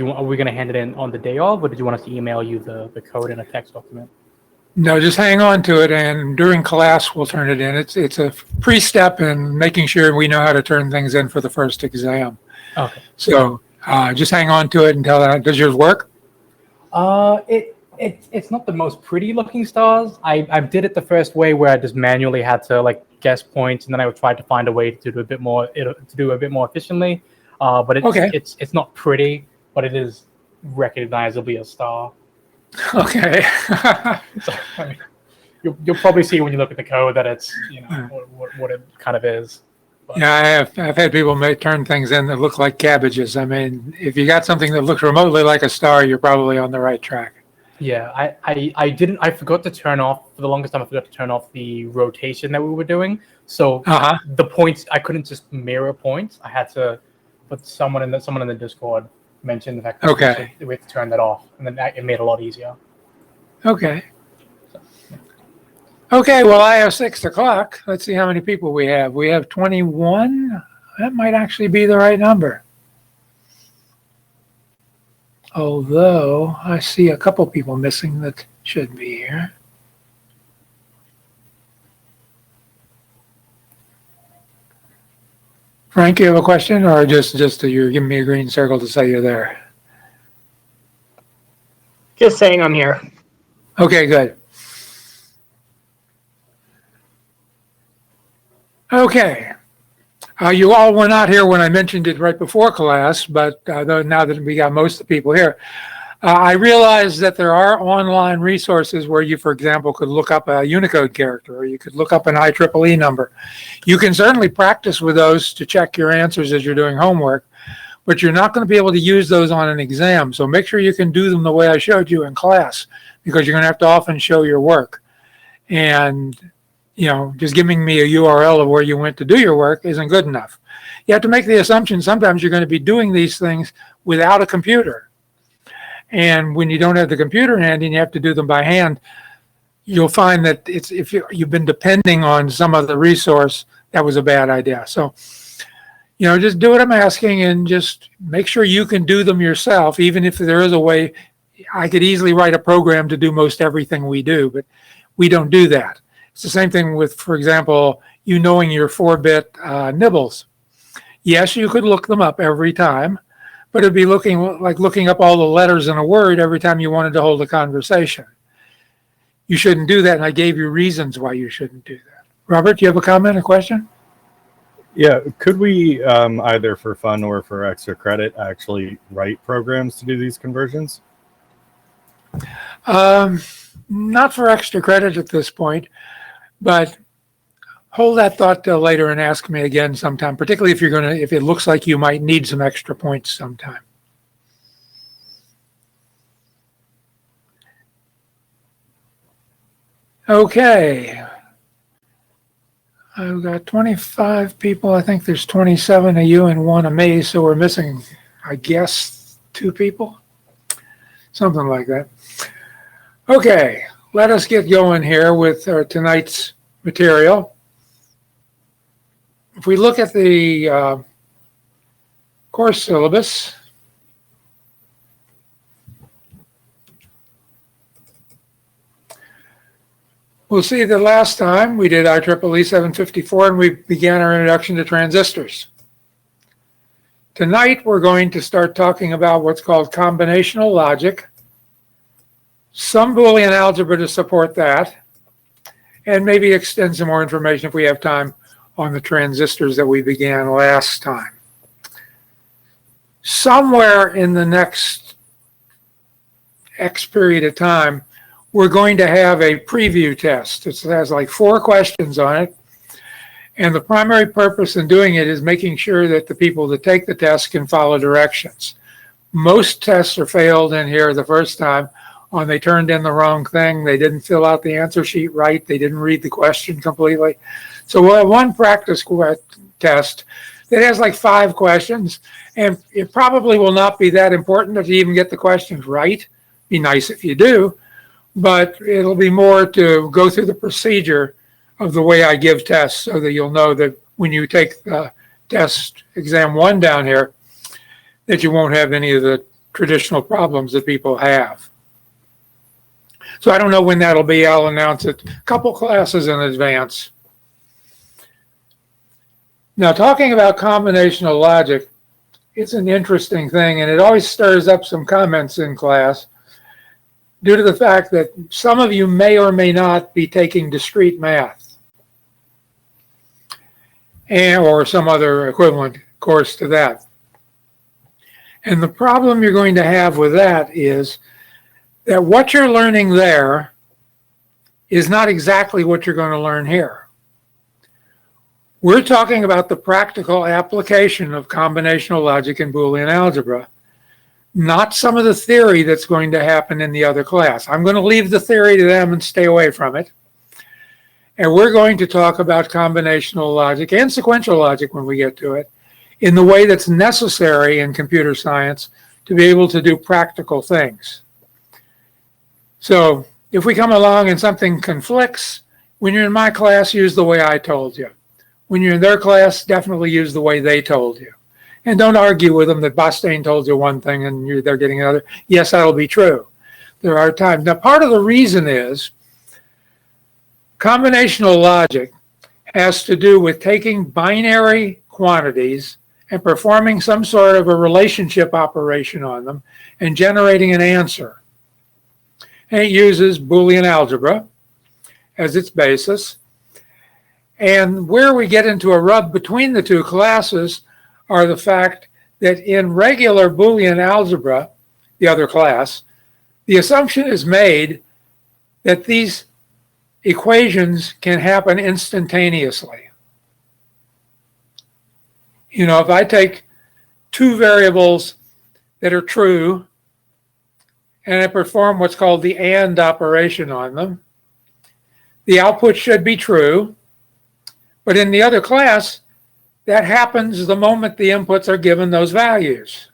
Are we going to hand it in on the day of, or did you want us to email you the code in a text document? No, just hang on to it, and during class we'll turn it in. It's a pre-step in making sure we know how to turn things in for the first exam. Okay. So just hang on to it until that. Does yours work? It's not the most pretty looking stars. I did it the first way where I just manually had to like guess points, and then I would try to find a way to do a bit more efficiently. But it's not pretty, but it is recognizably a star. Okay. So, I mean, you'll probably see when you look at the code that it's what it kind of is. But. Yeah, I've had people turn things in that look like cabbages. I mean, if you got something that looks remotely like a star, you're probably on the right track. Yeah, I forgot to turn off for the longest time. I forgot to turn off the rotation that we were doing. So the points, I couldn't just mirror points. I had to put someone in the Discord mentioned the fact that we had to turn that off, and then it made it a lot easier. Okay. Okay, well, I have 6 o'clock. Let's see how many people we have. We have 21. That might actually be the right number. Although I see a couple people missing that should be here. Frank, you have a question, or just you're giving me a green circle to say you're there? Just saying I'm here. Okay, good. Okay. You all were not here when I mentioned it right before class, but now that we got most of the people here, I realized that there are online resources where you, for example, could look up a Unicode character, or you could look up an IEEE number. You can certainly practice with those to check your answers as you're doing homework, but you're not going to be able to use those on an exam. So make sure you can do them the way I showed you in class, because you're going to have to often show your work. And just giving me a URL of where you went to do your work isn't good enough. You have to make the assumption sometimes you're going to be doing these things without a computer. And when you don't have the computer handy and you have to do them by hand, you'll find that if you've been depending on some other resource, that was a bad idea. So, just do what I'm asking, and just make sure you can do them yourself, even if there is a way. I could easily write a program to do most everything we do, but we don't do that. It's the same thing with, for example, knowing your 4-bit nibbles. Yes, you could look them up every time, but it'd be looking up all the letters in a word every time you wanted to hold a conversation. You shouldn't do that, and I gave you reasons why you shouldn't do that. Robert, do you have a comment, a question? Yeah, could we, either for fun or for extra credit, actually write programs to do these conversions? Not for extra credit at this point. But hold that thought till later and ask me again sometime, particularly if it looks like you might need some extra points sometime. Okay. I've got 25 people. I think there's 27 of you and 1 of me, so we're missing, I guess, 2 people. Something like that. Okay. Let us get going here with tonight's material. If we look at the course syllabus, we'll see that last time we did IEEE 754 and we began our introduction to transistors. Tonight we're going to start talking about what's called combinational logic, some Boolean algebra to support that, and maybe extend some more information if we have time on the transistors that we began last time. Somewhere in the next X period of time, we're going to have a preview test. It has like 4 questions on it, and the primary purpose in doing it is making sure that the people that take the test can follow directions. Most tests are failed in here the first time. They turned in the wrong thing, they didn't fill out the answer sheet right, they didn't read the question completely. So we'll have one practice test that has like 5 questions, and it probably will not be that important if you even get the questions right. Be nice if you do, but it'll be more to go through the procedure of the way I give tests so that you'll know that when you take test exam 1 down here, that you won't have any of the traditional problems that people have. So I don't know when that'll be. I'll announce it a couple classes in advance. Now, talking about combinational logic, it's an interesting thing, and it always stirs up some comments in class due to the fact that some of you may or may not be taking discrete math or some other equivalent course to that. And the problem you're going to have with that is that what you're learning there is not exactly what you're going to learn here. We're talking about the practical application of combinational logic and Boolean algebra, not some of the theory that's going to happen in the other class. I'm going to leave the theory to them and stay away from it. And we're going to talk about combinational logic and sequential logic when we get to it in the way that's necessary in computer science to be able to do practical things. So if we come along and something conflicts, when you're in my class, use the way I told you. When you're in their class, definitely use the way they told you. And don't argue with them that Bostein told you one thing and they're getting another. Yes, that'll be true. There are times. Now, part of the reason is combinational logic has to do with taking binary quantities and performing some sort of a relationship operation on them and generating an answer. And it uses Boolean algebra as its basis. And where we get into a rub between the two classes are the fact that in regular Boolean algebra, the other class, the assumption is made that these equations can happen instantaneously. You know, if I take two variables that are true and I perform what's called the AND operation on them, the output should be true. But in the other class, that happens the moment the inputs are given those values.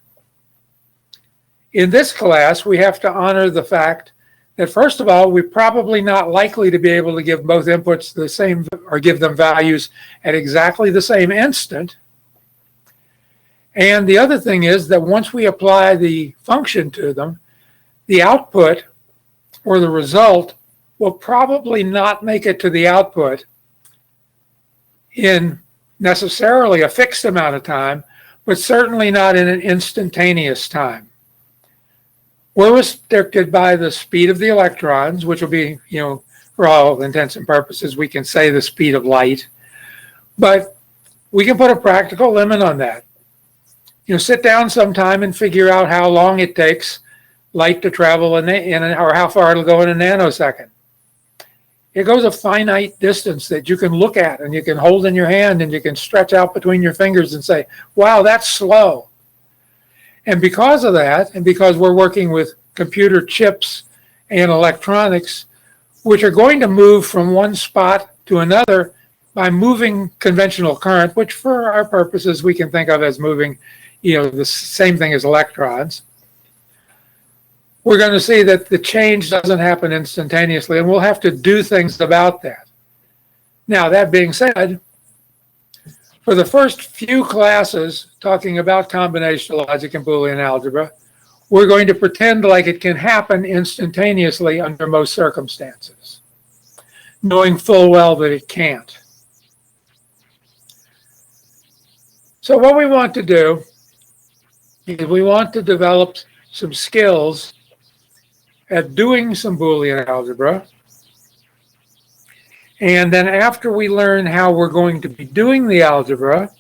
In this class, we have to honor the fact that, first of all, we're probably not likely to be able to give both inputs the same or give them values at exactly the same instant. And the other thing is that once we apply the function to them, the output or the result will probably not make it to the output in necessarily a fixed amount of time, but certainly not in an instantaneous time. We're restricted by the speed of the electrons, which will be, you know, for all intents and purposes, we can say the speed of light, but we can put a practical limit on that. You know, sit down sometime and figure out how long it takes light to travel or how far it'll go in a nanosecond. It goes a finite distance that you can look at and you can hold in your hand and you can stretch out between your fingers and say, wow, that's slow. And because of that, and because we're working with computer chips and electronics, which are going to move from one spot to another by moving conventional current, which for our purposes we can think of as moving, you know, the same thing as electrons, we're going to see that the change doesn't happen instantaneously, and we'll have to do things about that. Now, that being said, for the first few classes talking about combinational logic and Boolean algebra, we're going to pretend like it can happen instantaneously under most circumstances, knowing full well that it can't. So what we want to do is we want to develop some skills at doing some Boolean algebra. And then after we learn how we're going to be doing the algebra,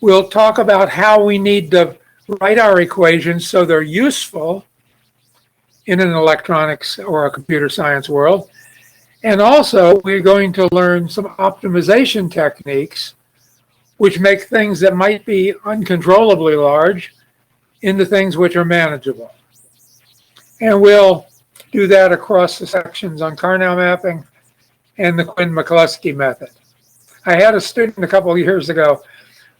we'll talk about how we need to write our equations so they're useful in an electronics or a computer science world. And also, we're going to learn some optimization techniques which make things that might be uncontrollably large into things which are manageable. And we'll do that across the sections on Karnow mapping and the Quinn-McCluskey method. I had a student a couple of years ago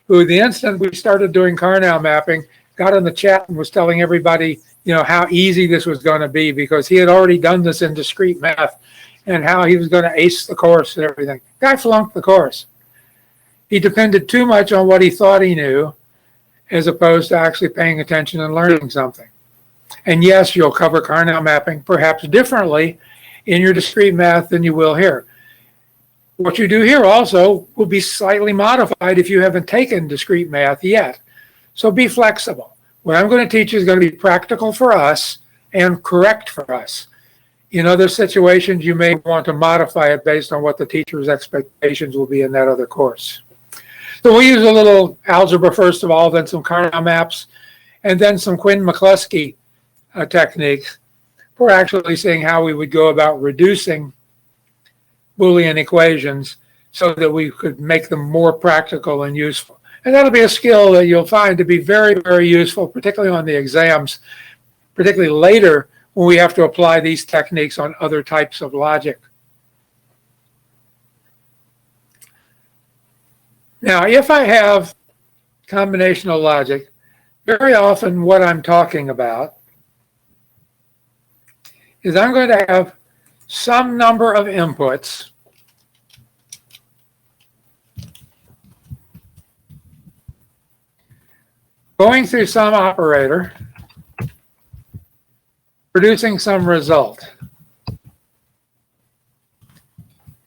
who, the instant we started doing Karnow mapping, got in the chat and was telling everybody, you know, how easy this was going to be because he had already done this in discrete math and how he was going to ace the course and everything. Guy flunked the course. He depended too much on what he thought he knew as opposed to actually paying attention and learning something. And yes, you'll cover Carnell mapping perhaps differently in your discrete math than you will here. What you do here also will be slightly modified if you haven't taken discrete math yet. So be flexible. What I'm going to teach is going to be practical for us and correct for us. In other situations, you may want to modify it based on what the teacher's expectations will be in that other course. So we'll use a little algebra first of all, then some Carnell maps, and then some Quinn-McCluskey techniques for actually seeing how we would go about reducing Boolean equations so that we could make them more practical and useful. And that'll be a skill that you'll find to be very, very useful, particularly on the exams, particularly later when we have to apply these techniques on other types of logic. Now, if I have combinational logic, very often what I'm talking about is I'm going to have some number of inputs going through some operator, producing some result.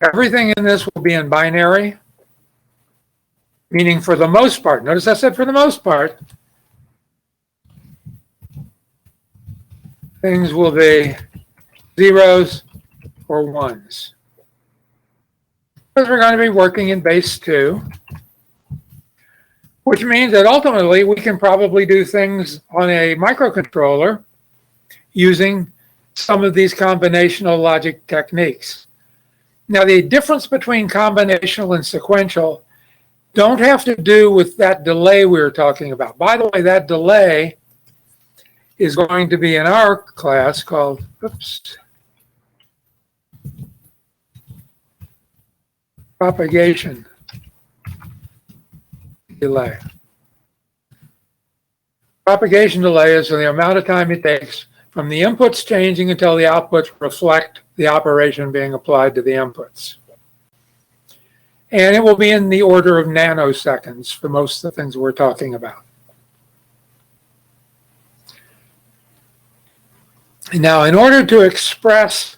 Everything in this will be in binary, meaning for the most part. Notice I said for the most part, things will be zeros or ones. Because we're going to be working in base 2, which means that ultimately we can probably do things on a microcontroller using some of these combinational logic techniques. Now, the difference between combinational and sequential don't have to do with that delay we were talking about. By the way, that delay is going to be in our class called, propagation delay. Propagation delay is the amount of time it takes from the inputs changing until the outputs reflect the operation being applied to the inputs. And it will be in the order of nanoseconds for most of the things we're talking about. Now, in order to express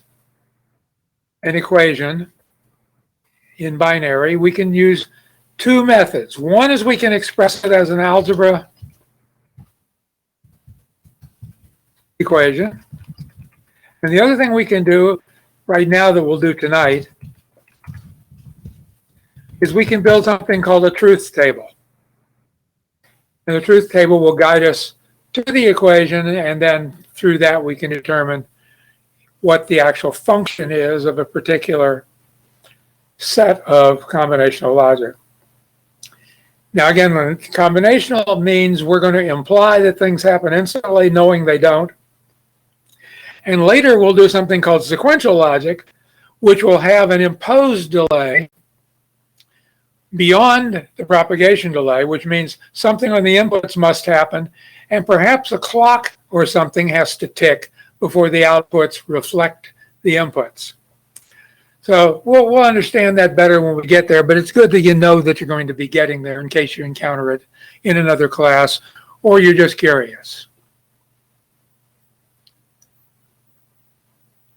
an equation in binary, we can use two methods. One is we can express it as an algebra equation. And the other thing we can do right now that we'll do tonight is we can build something called a truth table. And the truth table will guide us to the equation, and then through that we can determine what the actual function is of a particular set of combinational logic. Now again, combinational means we're going to imply that things happen instantly, knowing they don't. And later we'll do something called sequential logic, which will have an imposed delay beyond the propagation delay, which means something on the inputs must happen, and perhaps a clock or something has to tick before the outputs reflect the inputs. So we'll understand that better when we get there, but it's good that you know that you're going to be getting there in case you encounter it in another class or you're just curious.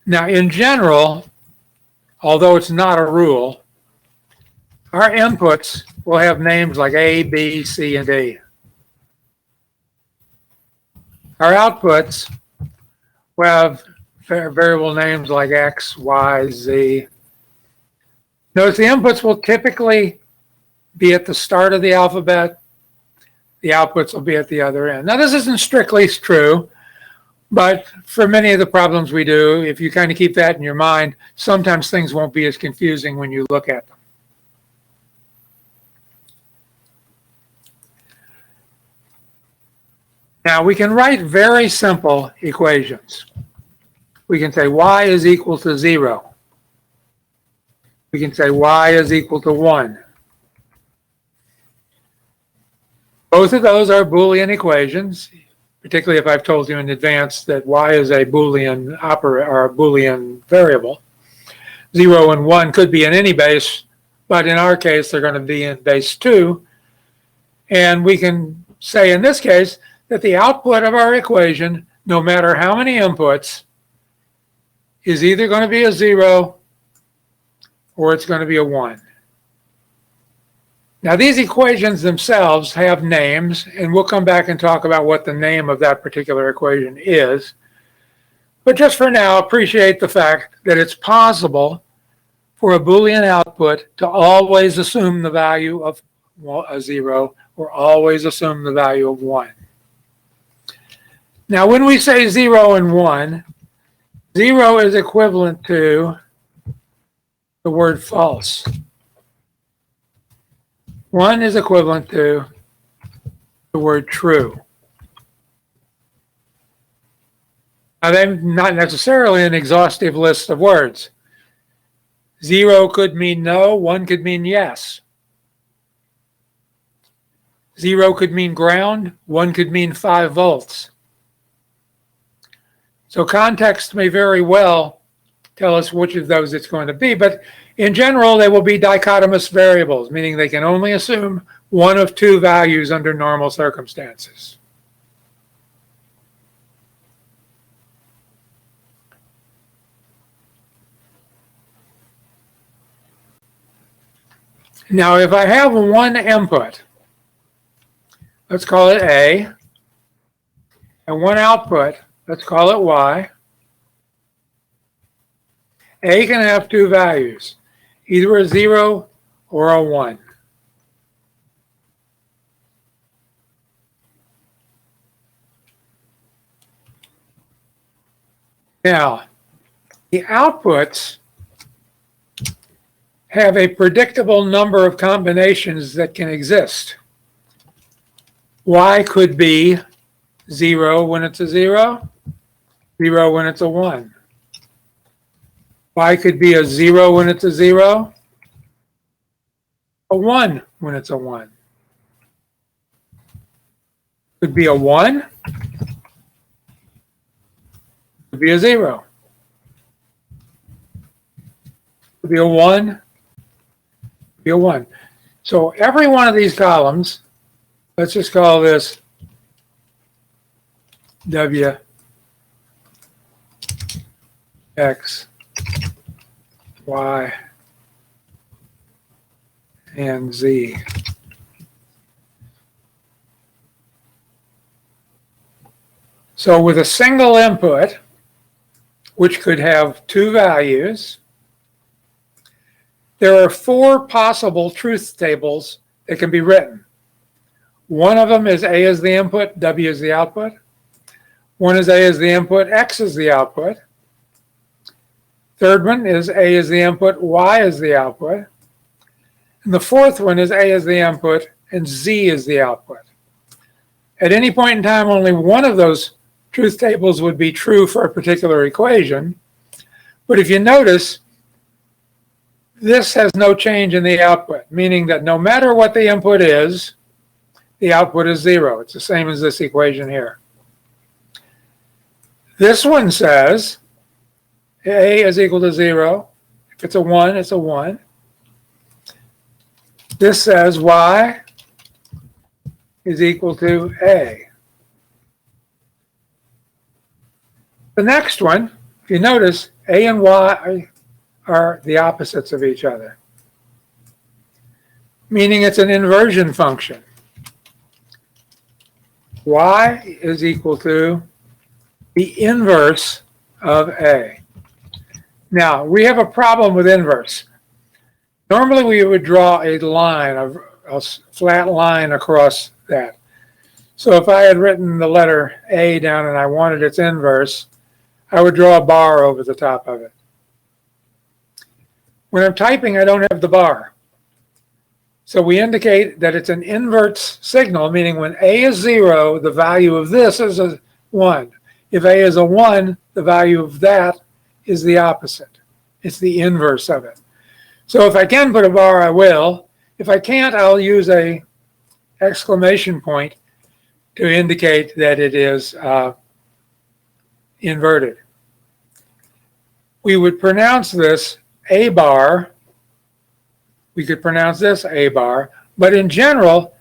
Now, in general, although it's not a rule, our inputs will have names like A, B, C, and D. Our outputs will have variable names like X, Y, Z. Notice the inputs will typically be at the start of the alphabet. The outputs will be at the other end. Now, this isn't strictly true, but for many of the problems we do, if you kind of keep that in your mind, sometimes things won't be as confusing when you look at them. Now, we can write very simple equations. We can say y is equal to 0. We can say y is equal to 1. Both of those are Boolean equations, particularly if I've told you in advance that y is a Boolean operator or a Boolean variable. 0 and 1 could be in any base, but in our case, they're going to be in base 2. And we can say in this case that the output of our equation, no matter how many inputs, is either going to be a 0 or it's going to be a 1. Now, these equations themselves have names, and we'll come back and talk about what the name of that particular equation is. But just for now, appreciate the fact that it's possible for a Boolean output to always assume the value of a 0 or always assume the value of 1. Now, when we say 0 and 1, 0 is equivalent to the word false. 1 is equivalent to the word true. Now, they're not necessarily an exhaustive list of words. 0 could mean no, 1 could mean yes. 0 could mean ground, 1 could mean 5 volts. So context may very well tell us which of those it's going to be, but in general, they will be dichotomous variables, meaning they can only assume one of two values under normal circumstances. Now, if I have one input, let's call it A, and one output, let's call it Y, A can have two values, either a 0 or a 1. Now, the outputs have a predictable number of combinations that can exist. Y could be 0 when it's a 0, 0 when it's a 1. Y could be a 0 when it's a 0, a 1 when it's a 1. Could be a 1, could be a 0. Could be a 1, could be a 1. So every one of these columns, let's just call this W, X, Y, and Z. So with a single input, which could have two values, there are four possible truth tables that can be written. One of them is A is the input, W is the output. One is A is the input, X is the output. Third one is A is the input, Y is the output. And the fourth one is A is the input and Z is the output. At any point in time, only one of those truth tables would be true for a particular equation. But if you notice, this has no change in the output, meaning that no matter what the input is, the output is 0. It's the same as this equation here. This one says A is equal to 0. If it's a 1, it's a 1. This says Y is equal to A. The next one, if you notice, A and Y are the opposites of each other, meaning it's an inversion function. Y is equal to the inverse of A. Now, we have a problem with inverse. Normally, we would draw a line, a flat line across that. So if I had written the letter A down and I wanted its inverse, I would draw a bar over the top of it. When I'm typing, I don't have the bar. So we indicate that it's an inverse signal, meaning when A is 0, the value of this is a 1. If A is a 1, the value of that is the opposite. It's the inverse of it. So if I can put a bar, I will. If I can't, I'll use a exclamation point to indicate that it is inverted. We would pronounce this A bar. We could pronounce this A bar, but in general,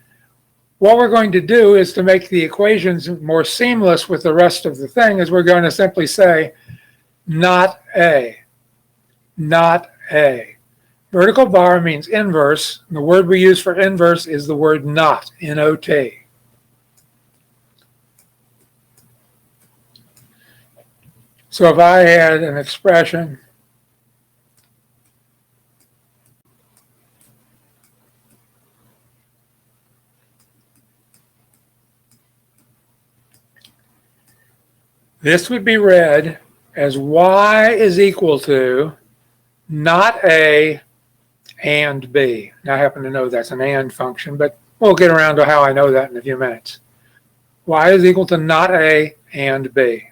what we're going to do is to make the equations more seamless with the rest of the thing is we're going to simply say not A, not A. Vertical bar means inverse. And the word we use for inverse is the word not, N-O-T. So if I had an expression this would be read as y is equal to not A and B. Now, I happen to know that's an and function, but we'll get around to how I know that in a few minutes. Y is equal to not A and B.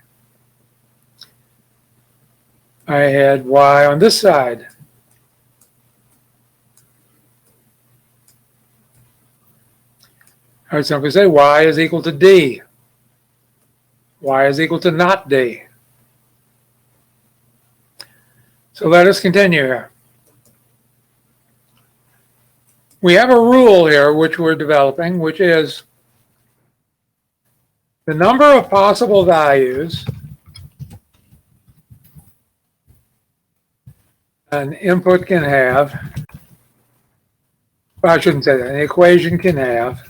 I had y on this side. I would simply say y is equal to D. Y is equal to not D. So let us continue here. We have a rule here which we're developing, which is the number of possible values an input can have, well, I shouldn't say that, an equation can have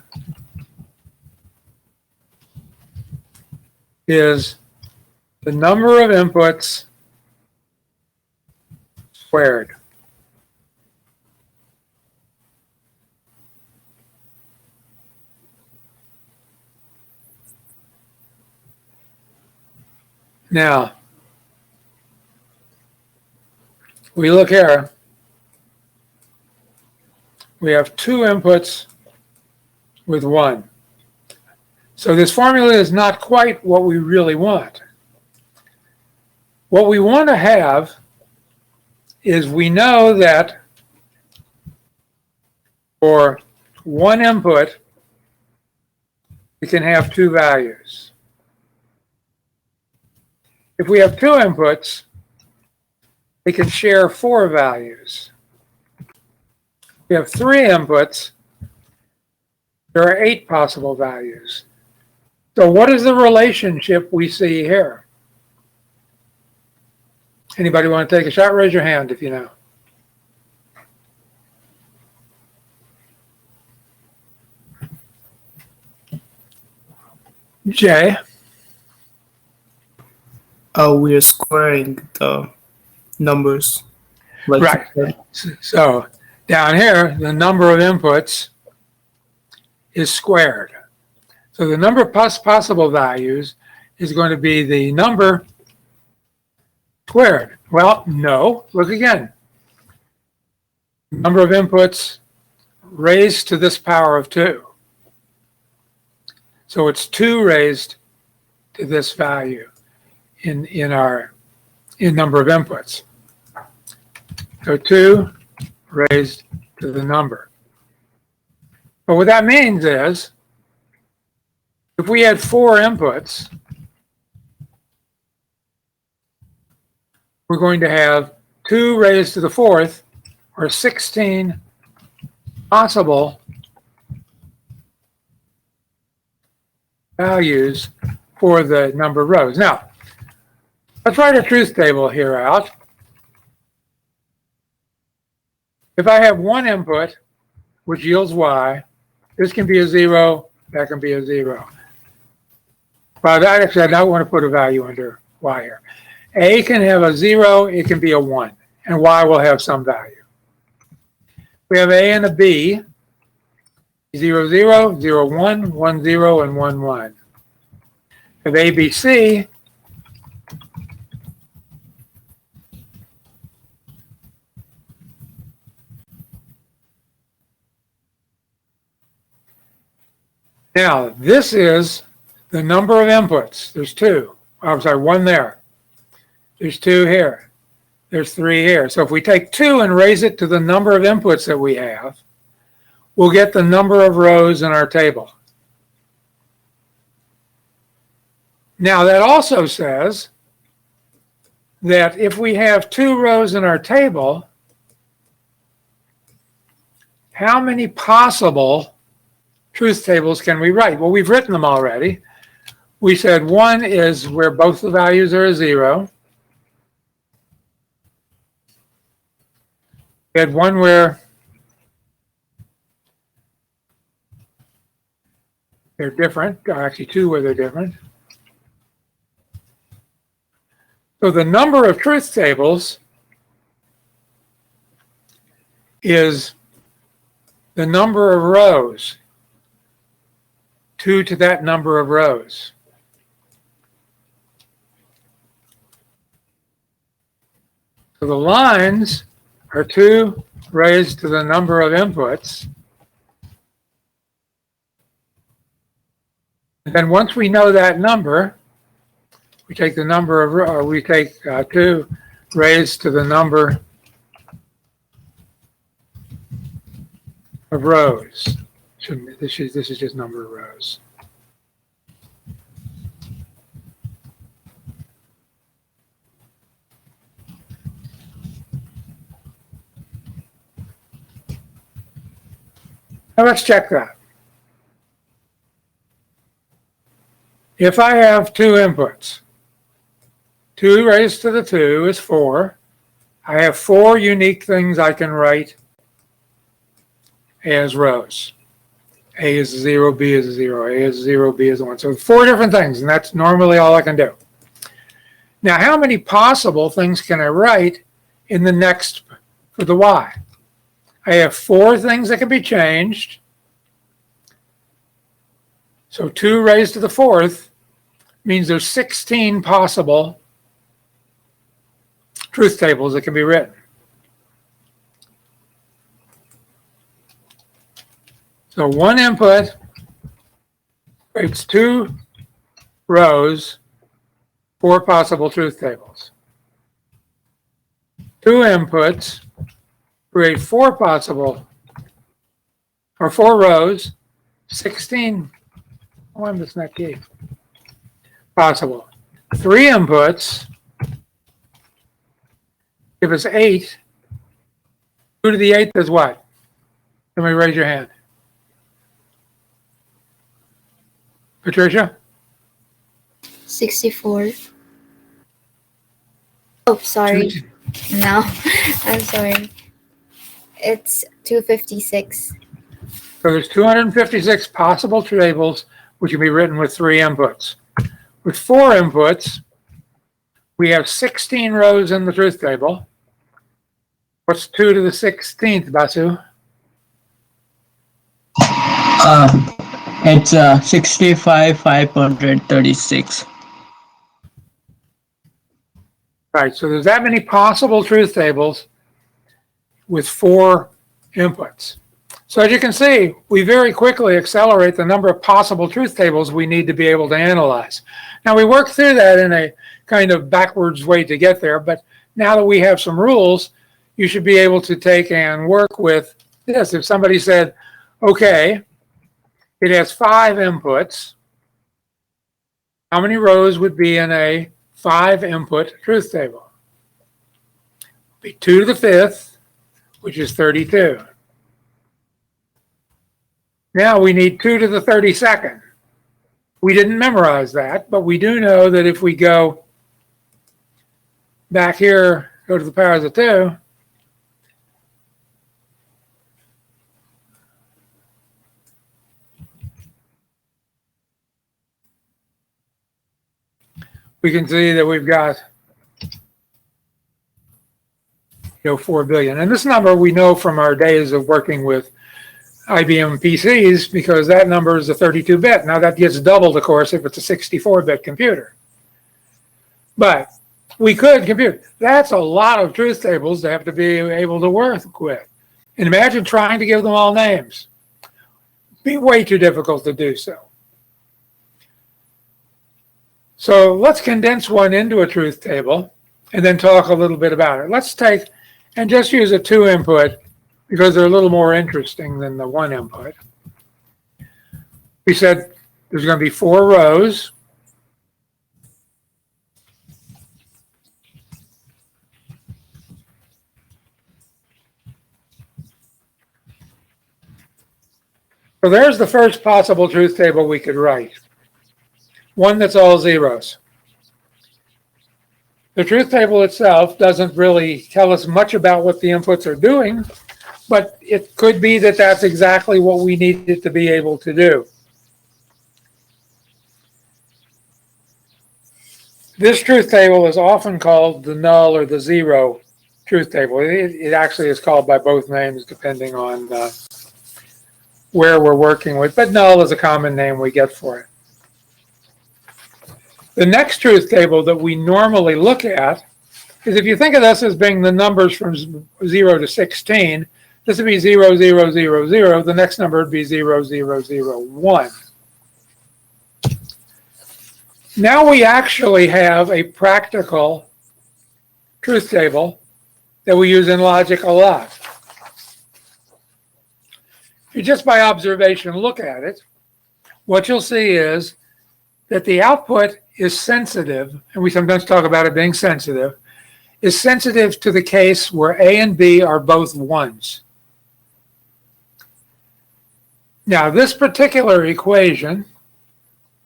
is the number of inputs squared. Now, we look here. We have two inputs with one. So this formula is not quite what we really want. What we want to have is we know that for one input, we can have two values. If we have two inputs, they can share four values. If we have three inputs, there are 8 possible values. So what is the relationship we see here? Anybody want to take a shot? Raise your hand if you know. Jay? We are squaring the numbers. Like right. So down here, the number of inputs is squared. So the number of possible values is going to be the number squared. Well, no. Look again. Number of inputs raised to this power of 2. So it's 2 raised to this value in number of inputs. So 2 raised to the number. But what that means is, if we had 4 inputs, we're going to have 2 raised to the 4th, or 16 possible values for the number of rows. Now, let's write a truth table here out. If I have one input, which yields y, this can be a 0, that can be a 0. Well, that actually, I don't want to put a value under y here. A can have a 0, it can be a 1, and y will have some value. We have A and a B, 0, 0, 0, 1, 1, 0, and 1, 1. If A, B, C, now this is the number of inputs. There's 2. I'm sorry, 1 there. There's 2 here. There's 3 here. So if we take 2 and raise it to the number of inputs that we have, we'll get the number of rows in our table. Now that also says that if we have 2 rows in our table, how many possible truth tables can we write? Well, we've written them already. We said one is where both the values are a 0. We had one where they're different, or actually two where they're different. So the number of truth tables is the number of rows, 2 to that number of rows. So the lines are 2 raised to the number of inputs. And then once we know that number, we take the number of, we take 2 raised to the number of rows. This is just number of rows. Now let's check that. If I have 2 inputs, 2 raised to the 2 is 4. I have 4 unique things I can write as rows. A is 0, B is 0, A is 0, B is 1. So 4 different things, and that's normally all I can do. Now, how many possible things can I write in the next for the Y? I have 4 things that can be changed. So 2 raised to the 4th means there's 16 possible truth tables that can be written. So one input creates 2 rows, 4 possible truth tables. 2 inputs create 4 possible, or 4 rows, 16, oh, I'm missing that key, possible. 3 inputs give us 8. 2 to the 8th is what? Somebody raise your hand. Patricia? 64. Oh, sorry. No, I'm sorry. It's 256. So there's 256 possible tables which can be written with 3 inputs. With 4 inputs, we have 16 rows in the truth table. What's 2 to the 16th, Basu? It's 65,536. Right, so there's that many possible truth tables with 4 inputs. So as you can see, we very quickly accelerate the number of possible truth tables we need to be able to analyze. Now we work through that in a kind of backwards way to get there, but now that we have some rules, you should be able to take and work with this. If somebody said, okay, it has 5 inputs, how many rows would be in a 5-input truth table? It'd be 2 to the 5th, which is 32. Now we need 2 to the 32nd. We didn't memorize that, but we do know that if we go back here, go to the powers of 2, we can see that we've got 4 billion. And this number we know from our days of working with IBM PCs because that number is a 32-bit. Now that gets doubled, of course, if it's a 64-bit computer. But we could compute. That's a lot of truth tables to have to be able to work with. And imagine trying to give them all names. It'd be way too difficult to do so. So let's condense one into a truth table and then talk a little bit about it. Let's take and just use a 2-input because they're a little more interesting than the 1 input. We said there's going to be 4 rows. So there's the first possible truth table we could write. One that's all zeros. The truth table itself doesn't really tell us much about what the inputs are doing, but it could be that that's exactly what we need it to be able to do. This truth table is often called the null or the zero truth table. It actually is called by both names depending on where we're working with, but null is a common name we get for it. The next truth table that we normally look at is, if you think of this as being the numbers from 0 to 16, this would be 0, 0, 0, 0. The next number would be 0, 0, 0, 1. Now we actually have a practical truth table that we use in logic a lot. If you just by observation look at it, what you'll see is that the output is sensitive, and we sometimes talk about it being sensitive, is sensitive to the case where A and B are both ones. Now, this particular equation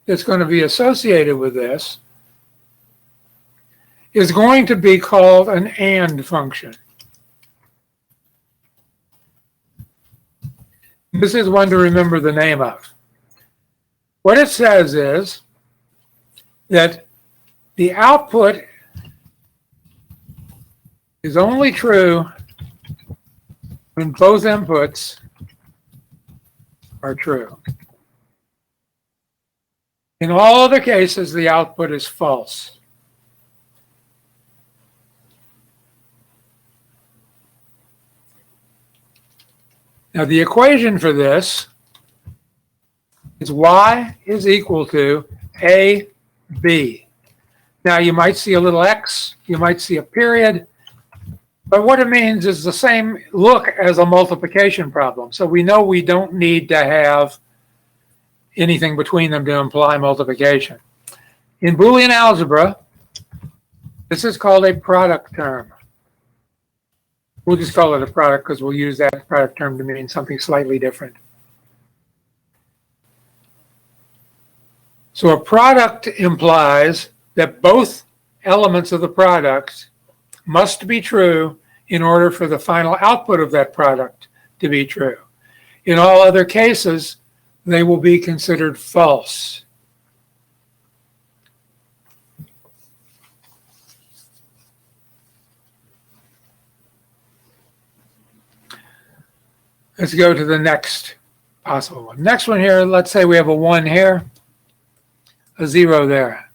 that's going to be associated with this is going to be called an AND function. This is one to remember the name of. What it says is that the output is only true when both inputs are true. In all other cases, the output is false. Now, the equation for this is y is equal to AB. Now, you might see a little x, you might see a period, but what it means is the same look as a multiplication problem. So we know we don't need to have anything between them to imply multiplication. In Boolean algebra, this is called a product term. We'll just call it a product because we'll use that product term to mean something slightly different. So a product implies that both elements of the product must be true in order for the final output of that product to be true. In all other cases, they will be considered false. Let's go to the next possible one. Next one here, let's say we have a 1 here, a 0 there.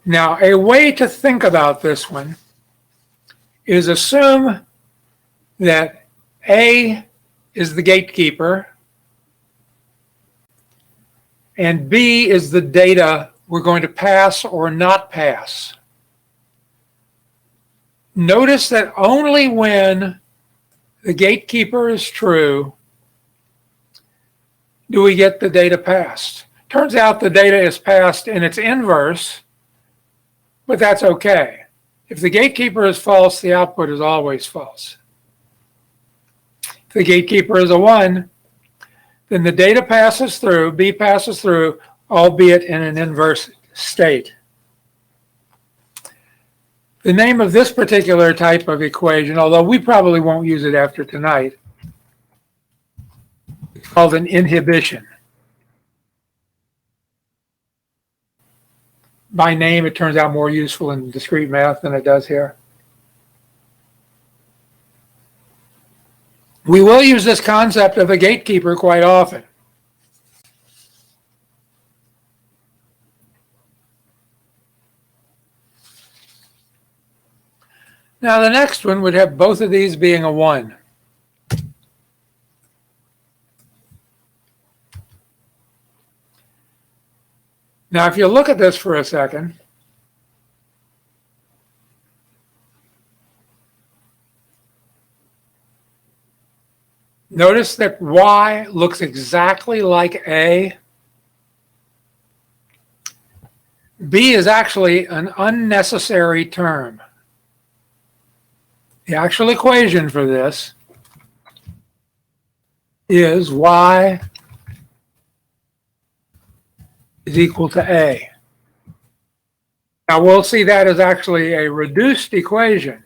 Now, a way to think about this one is assume that A is the gatekeeper and B is the data we're going to pass or not pass. Notice that only when the gatekeeper is true do we get the data passed. Turns out the data is passed in its inverse, but that's okay. If the gatekeeper is false, the output is always false. If the gatekeeper is a 1, then the data passes through, B passes through, albeit in an inverse state. The name of this particular type of equation, although we probably won't use it after tonight, is called an inhibition. By name, it turns out more useful in discrete math than it does here. We will use this concept of a gatekeeper quite often. Now, the next one would have both of these being a 1. Now, if you look at this for a second, notice that Y looks exactly like A, B is actually an unnecessary term. The actual equation for this is y is equal to A. Now we'll see that as actually a reduced equation,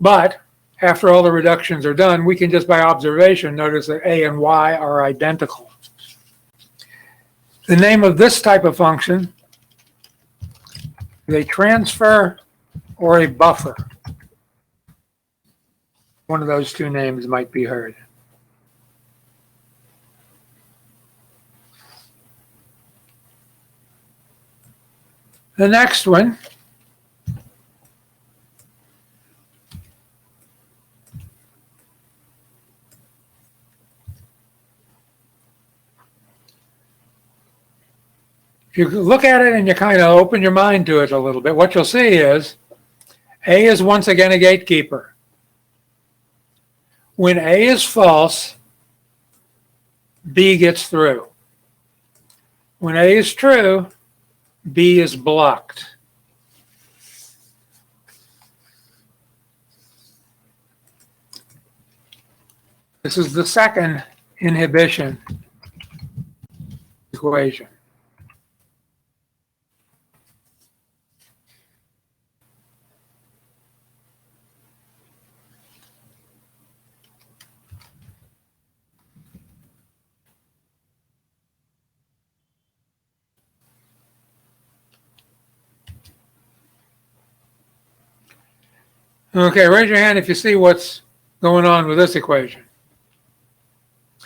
but after all the reductions are done, we can just by observation notice that A and Y are identical. The name of this type of function is a transfer or a buffer. One of those two names might be heard. The next one if you look at it and you kind of open your mind to it a little bit, what you'll see is A is once again a gatekeeper. When A is false, B gets through. When A is true, B is blocked. This is the second inhibition equation. Okay, raise your hand if you see what's going on with this equation.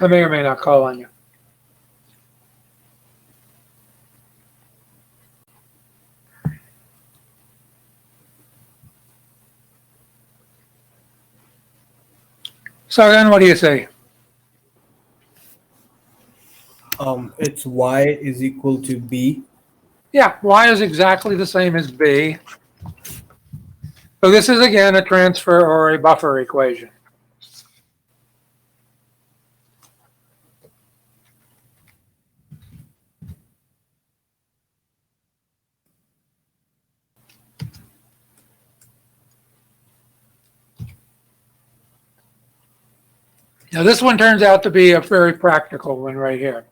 I may or may not call on you. So then what do you say? It's y is equal to b. Yeah, y is exactly the same as b. So this is again a transfer or a buffer equation. Now this one turns out to be a very practical one right here.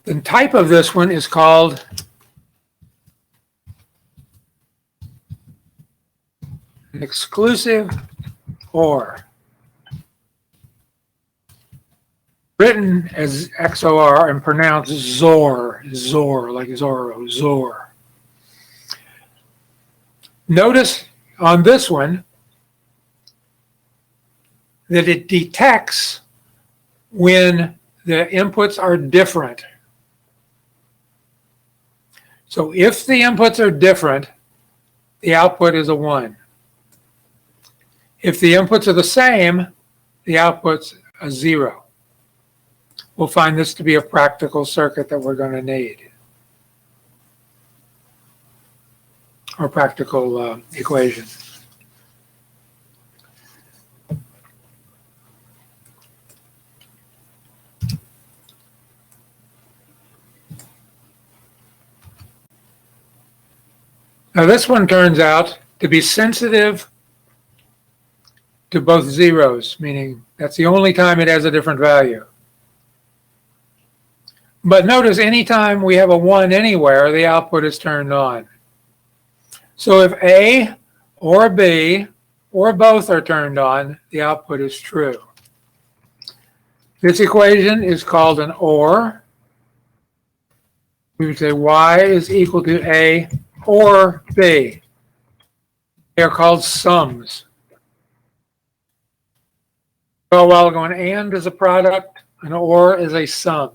The type of this one is called an exclusive OR. Written as XOR and pronounced ZOR, ZOR, like Zorro, ZOR. Notice on this one that it detects when the inputs are different. So if the inputs are different, the output is a 1. If the inputs are the same, the output's a 0. We'll find this to be a practical circuit that we're going to need, or practical equation. Now this one turns out to be sensitive to both zeros, meaning that's the only time it has a different value. But notice anytime we have a 1 anywhere, the output is turned on. So if A or B or both are turned on, the output is true. This equation is called an OR. We would say y is equal to A or B. They are called sums. So while going AND is a product, an OR is a sum.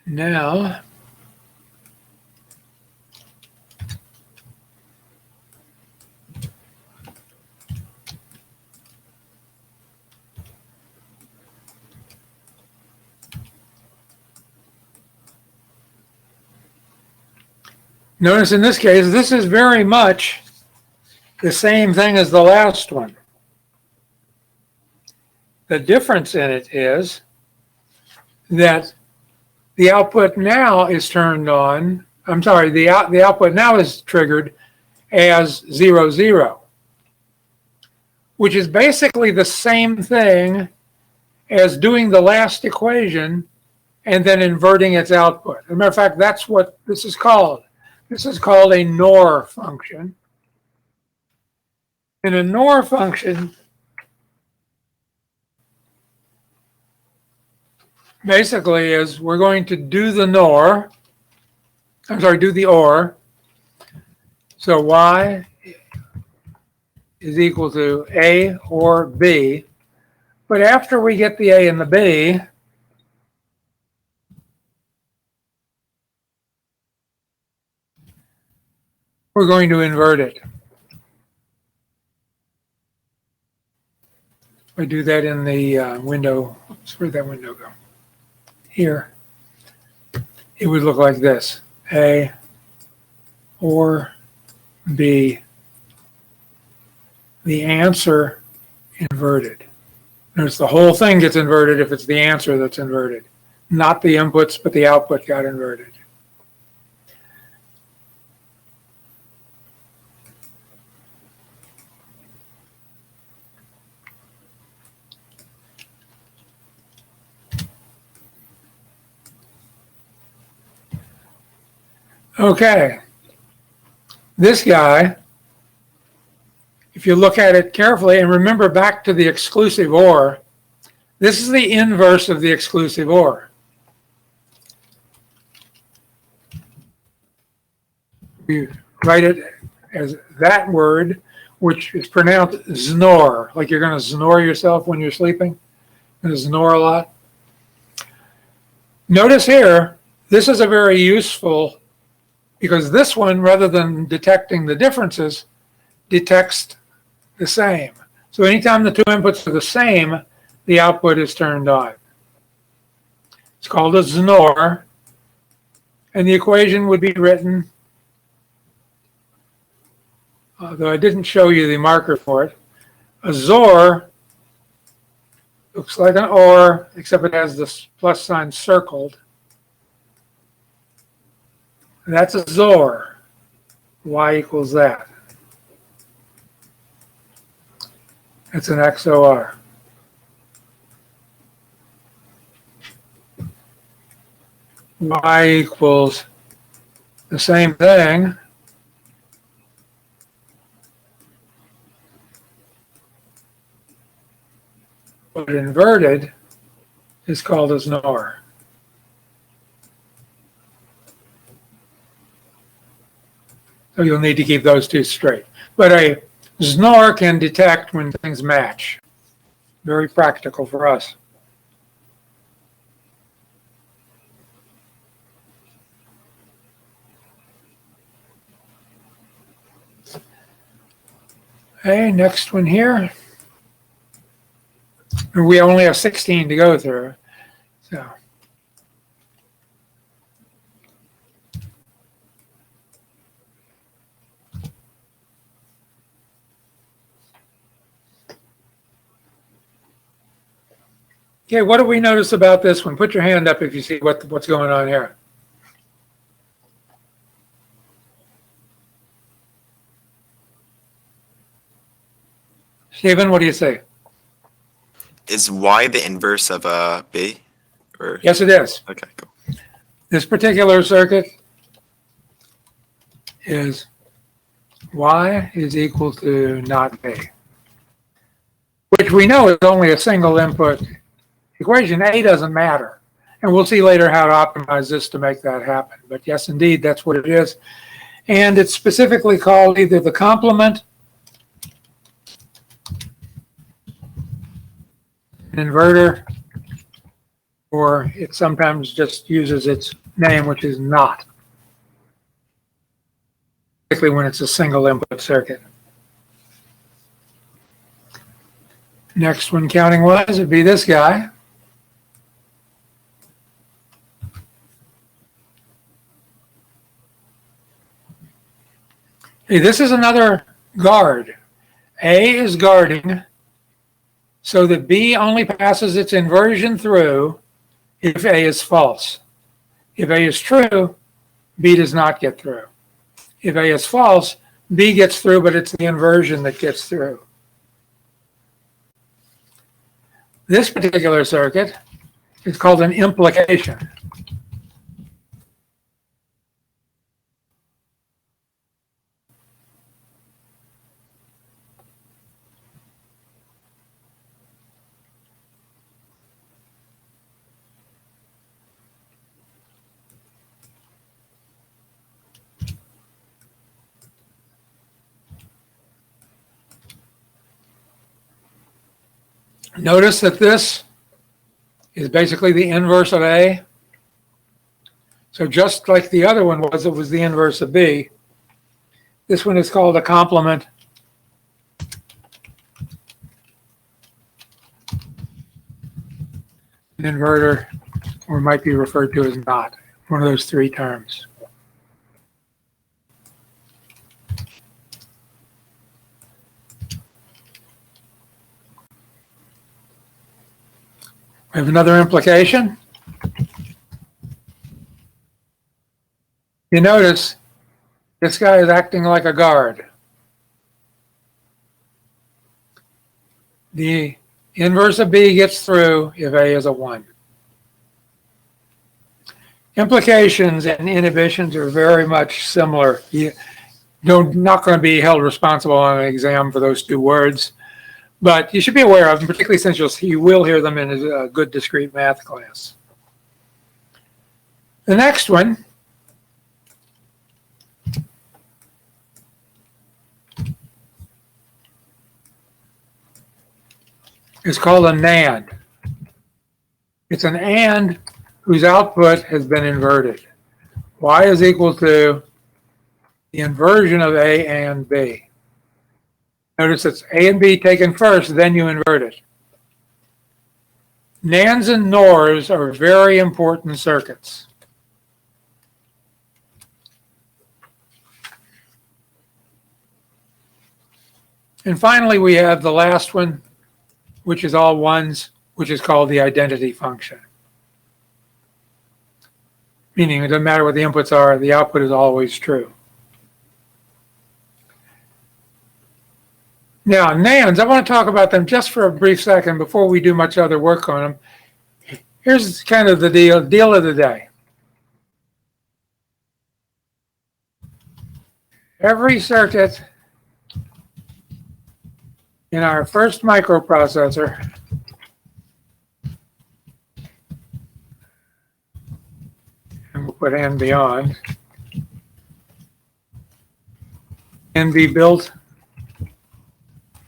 Now, Notice in this case, this is very much the same thing as the last one. The difference in it is that the output now is turned on. I'm sorry, the output now is triggered as 0, 0, which is basically the same thing as doing the last equation and then inverting its output. As a matter of fact, that's what this is called. This is called a NOR function. In a NOR function, basically is we're going to do the NOR, do the OR. So Y is equal to A or B. But after we get the A and the B, we're going to invert it. We do that in the window. Where'd that window go? Here. It would look like this. A or B. The answer inverted. Notice the whole thing gets inverted if it's the answer that's inverted. Not the inputs, but the output got inverted. Okay, this guy, if you look at it carefully and remember back to the exclusive OR, this is the inverse of the exclusive OR. We write it as that word, which is pronounced snore, like you're going to snore yourself when you're sleeping. You're going to snore a lot. Notice here, this is a very useful, because this one, rather than detecting the differences, detects the same. So anytime the two inputs are the same, the output is turned on. It's called a snore, and the equation would be written, although I didn't show you the marker for it. A ZOR looks like an OR, except it has this plus sign circled. That's a ZOR. Y equals that. It's an XOR. Y equals the same thing. But inverted is called a NOR. So you'll need to keep those two straight. But a snore can detect when things match. Very practical for us. Okay, next one here. We only have 16 to go through. So. Okay, what do we notice about this one? Put your hand up if you see what's going on here. Stephen, what do you say? Is Y the inverse of B? Or? Yes, it is. Okay, cool. This particular circuit is Y is equal to not B, which we know is only a single input equation. A doesn't matter. And we'll see later how to optimize this to make that happen. But yes, indeed, that's what it is. And it's specifically called either the complement inverter, or it sometimes just uses its name, which is not, particularly when it's a single input circuit. Next one, counting wise, would be this guy. See, this is another guard. A is guarding so that B only passes its inversion through if A is false. If A is true, B does not get through. If A is false, B gets through, but it's the inversion that gets through. This particular circuit is called an implication. Notice that this is basically the inverse of A. So just like the other one was, it was the inverse of B. This one is called a complement. An inverter, or might be referred to as not. One of those three terms. We have another implication. You notice this guy is acting like a guard. The inverse of B gets through if A is a 1. Implications and inhibitions are very much similar. You're not going to be held responsible on an exam for those two words, but you should be aware of them, particularly since you will hear them in a good discrete math class. The next one is called a NAND. It's an AND whose output has been inverted. Y is equal to the inversion of A and B. Notice it's A and B taken first, then you invert it. NANDs and NORs are very important circuits. And finally, we have the last one, which is all ones, which is called the identity function. Meaning it doesn't matter what the inputs are, the output is always true. Now, NANDs, I want to talk about them just for a brief second before we do much other work on them. Here's kind of the deal of the day. Every circuit in our first microprocessor and we'll put N beyond, can be built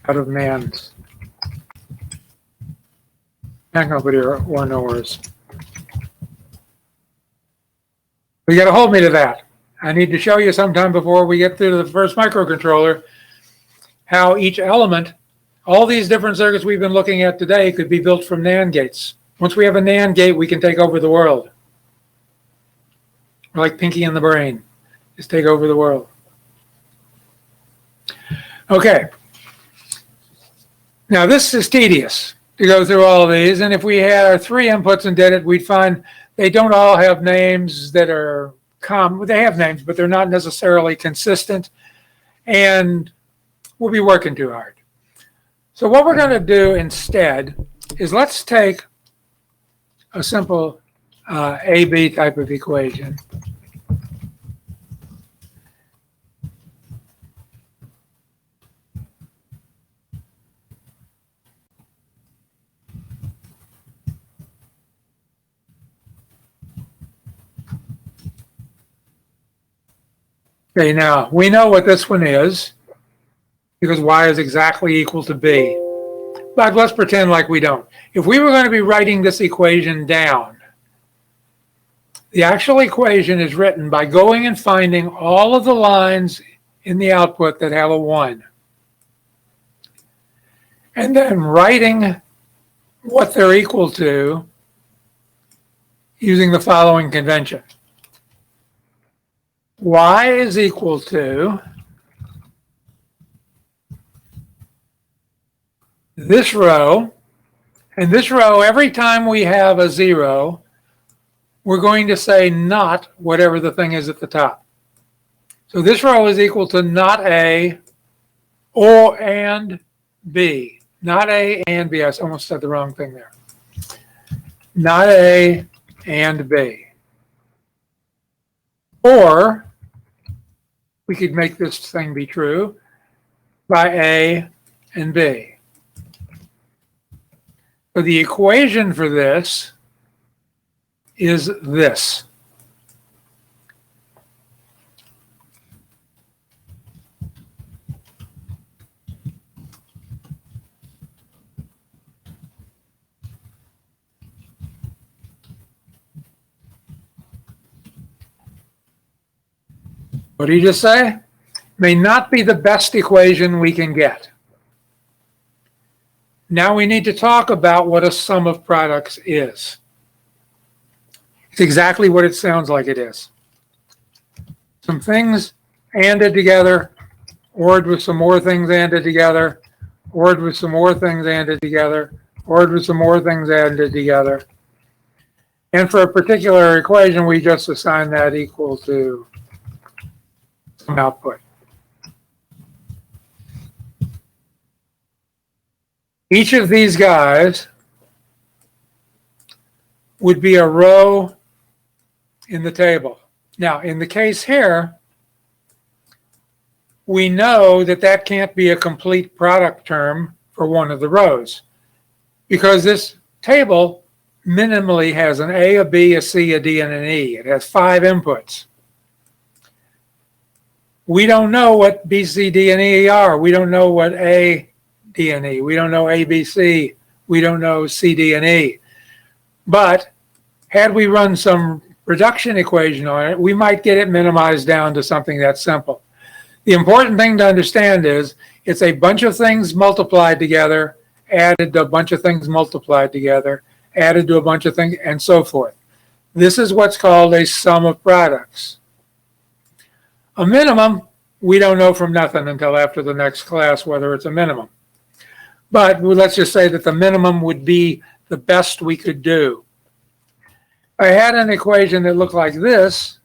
out of NANDs. I'm going to put here one ORs. You got to hold me to that. I need to show you sometime before we get through the first microcontroller how each element, all these different circuits we've been looking at today, could be built from NAND gates. Once we have a NAND gate, we can take over the world. We're like Pinky in the Brain. Just take over the world. Okay. Now this is tedious to go through all of these, and if we had our 3 inputs and did it, we'd find they don't all have names that are common. They have names, but they're not necessarily consistent, and we'll be working too hard. So what we're going to do instead is let's take a simple AB type of equation. Okay, now we know what this one is because Y is exactly equal to B. But let's pretend like we don't. If we were going to be writing this equation down, the actual equation is written by going and finding all of the lines in the output that have a 1. And then writing what they're equal to using the following convention. Y is equal to this row, and this row, every time we have a 0, we're going to say not whatever the thing is at the top. So this row is equal to not A or and B. Not A and B. I almost said the wrong thing there. Not A and B. Or we could make this thing be true by A and B. So the equation for this is this. What did he just say? May not be the best equation we can get. Now we need to talk about what a sum of products is. It's exactly what it sounds like it is. Some things ANDed together, ORed with some more things ANDed together, ORed with some more things ANDed together, ORed with some more things ANDed together. And for a particular equation, we just assign that equal to some output. Each of these guys would be a row in the table. Now, in the case here, we know that that can't be a complete product term for one of the rows because this table minimally has an A, a B, a C, a D, and an E. It has 5 inputs. We don't know what B, C, D, and E are. We don't know what A, D, and E. We don't know A, B, C. We don't know C, D, and E. But had we run some reduction equation on it, we might get it minimized down to something that's simple. The important thing to understand is it's a bunch of things multiplied together, added to a bunch of things multiplied together, added to a bunch of things, and so forth. This is what's called a sum of products. A minimum, we don't know from nothing until after the next class whether it's a minimum. But let's just say that the minimum would be the best we could do. I had an equation that looked like this.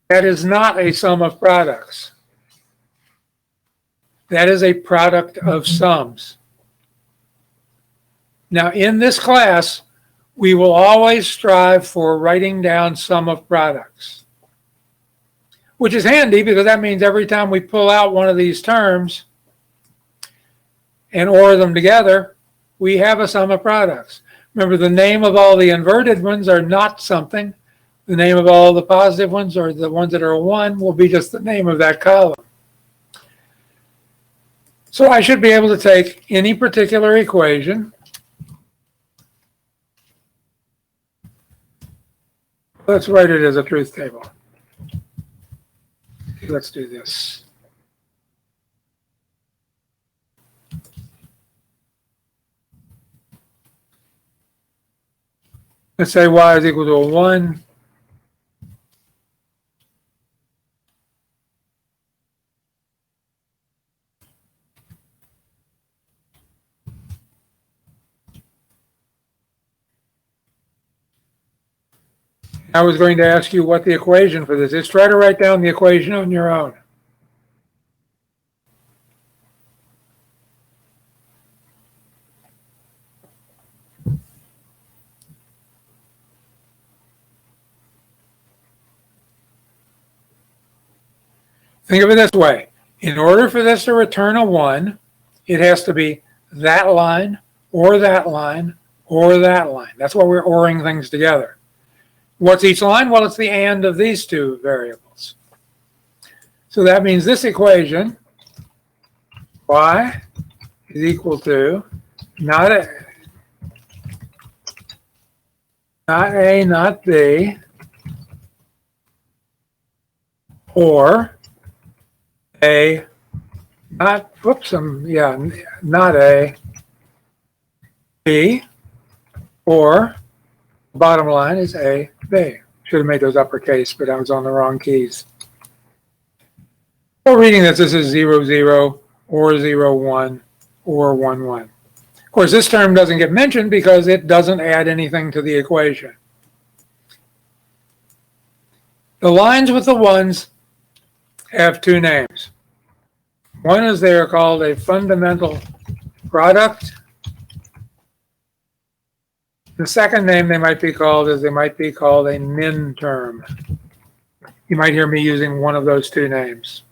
That is not a sum of products. That is a product of sums. Now, in this class, we will always strive for writing down sum of products, which is handy because that means every time we pull out one of these terms and OR them together, we have a sum of products. Remember, the name of all the inverted ones are not something. The name of all the positive ones, or the ones that are 1, will be just the name of that column. So I should be able to take any particular equation. Let's write it as a truth table. Let's do this. Let's say y is equal to a 1. I was going to ask you what the equation for this is. Try to write down the equation on your own. Think of it this way. In order for this to return a 1, it has to be that line, or that line, or that line. That's why we're ORing things together. What's each line? Well, it's the AND of these two variables. So that means this equation, y is equal to not A, not B, or A, not A, B, or bottom line is A, B. Should have made those uppercase, but I was on the wrong keys. Before reading this, this is 0, 0, or 0, 1, or 1, 1. Of course, this term doesn't get mentioned because it doesn't add anything to the equation. The lines with the ones have two names. One is they are called a fundamental product. The second name they might be called is they might be called a min term. You might hear me using one of those two names.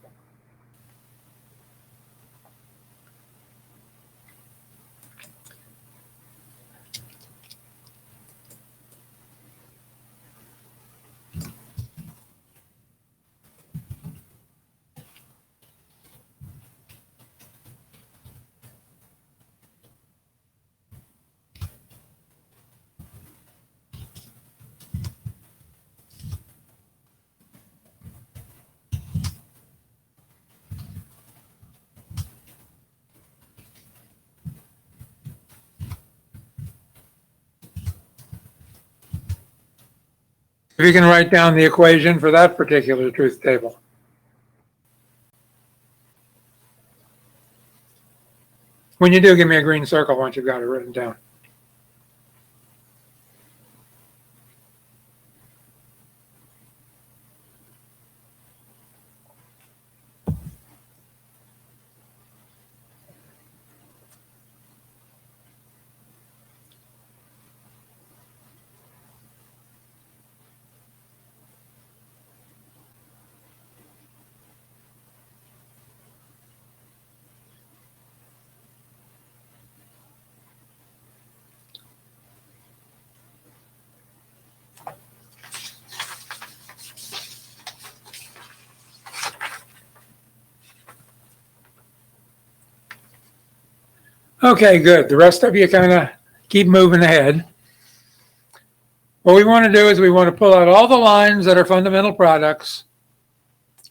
If you can write down the equation for that particular truth table. When you do, give me a green circle once you've got it written down. Okay, good. The rest of you kind of keep moving ahead. What we want to do is we want to pull out all the lines that are fundamental products,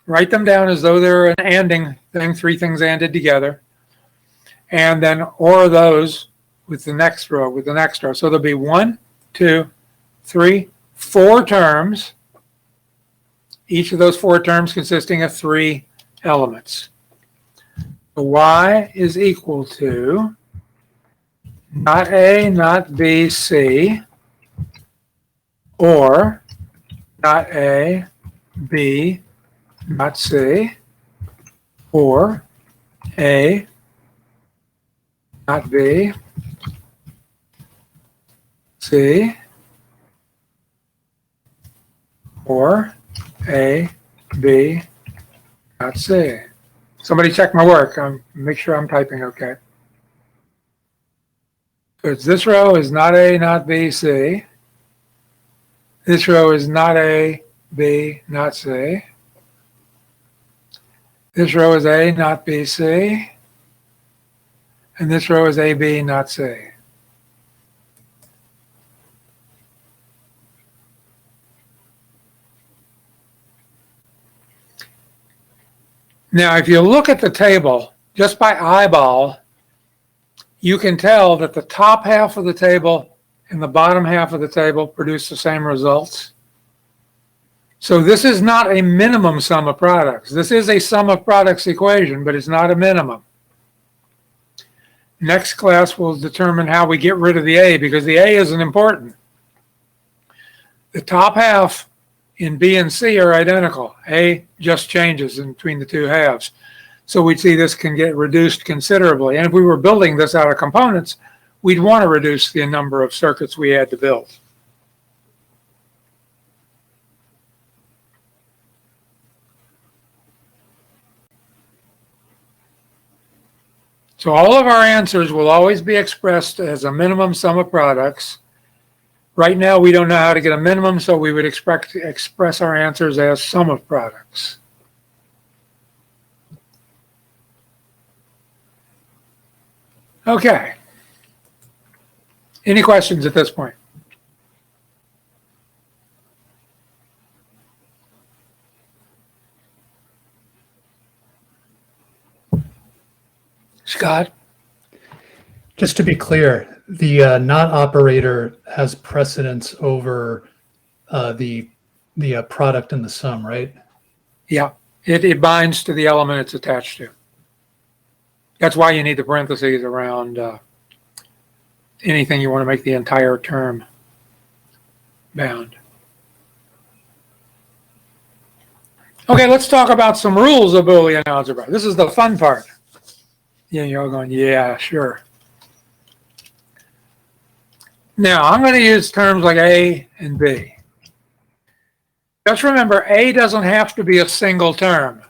write them down as though they're an ANDing thing, three things ANDed together, and then OR those with the next row, So there'll be 1, 2, 3, 4 terms, each of those 4 terms consisting of 3 elements. So Y is equal to not A, not B, C, or not A, B, not C, or A, not B, C, or A, B, not C. Somebody check my work. Make sure I'm typing okay. Because this row is not A, not B, C. This row is not A, B, not C. This row is A, not B, C. And this row is A, B, not C. Now, if you look at the table, just by eyeball, you can tell that the top half of the table and the bottom half of the table produce the same results. So this is not a minimum sum of products. This is a sum of products equation, but it's not a minimum. Next class will determine how we get rid of the A, because the A isn't important. The top half in B and C are identical. A just changes in between the two halves. So we'd see this can get reduced considerably. And if we were building this out of components, we'd want to reduce the number of circuits we had to build. So all of our answers will always be expressed as a minimum sum of products. Right now, we don't know how to get a minimum, so we would express our answers as sum of products. Okay. Any questions at this point? Scott? Just to be clear, the not operator has precedence over the product and the sum, right? Yeah, It binds to the element it's attached to. That's why you need the parentheses around anything you want to make the entire term bound. Okay, let's talk about some rules of Boolean algebra. This is the fun part. Yeah, you're all going, yeah, sure. Now, I'm going to use terms like A and B. Just remember, A doesn't have to be a single term.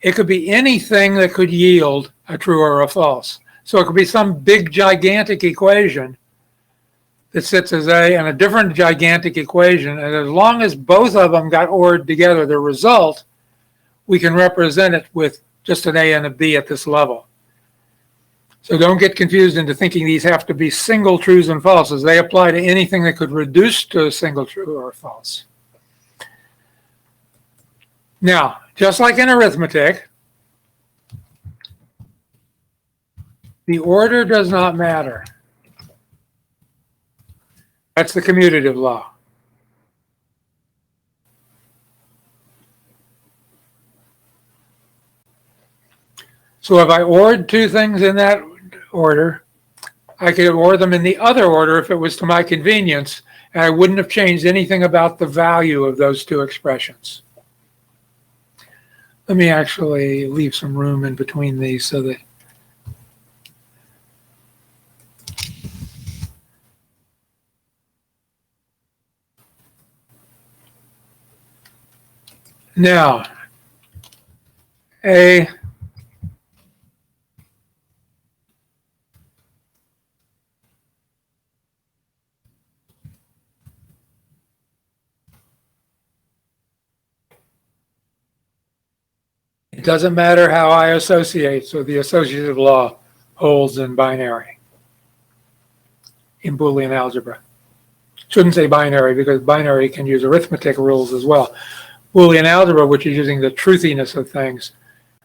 It could be anything that could yield a true or a false. So it could be some big, gigantic equation that sits as A and a different gigantic equation. And as long as both of them got ORed together, the result, we can represent it with just an A and a B at this level. So don't get confused into thinking these have to be single trues and falses. They apply to anything that could reduce to a single true or a false. Now, just like in arithmetic, the order does not matter. That's the commutative law. So if I ORed two things in that order, I could OR them in the other order if it was to my convenience, and I wouldn't have changed anything about the value of those two expressions. Let me actually leave some room in between these so that now A it doesn't matter how I associate, so the associative law holds in binary, in Boolean algebra. Shouldn't say binary because binary can use arithmetic rules as well. Boolean algebra, which is using the truthiness of things,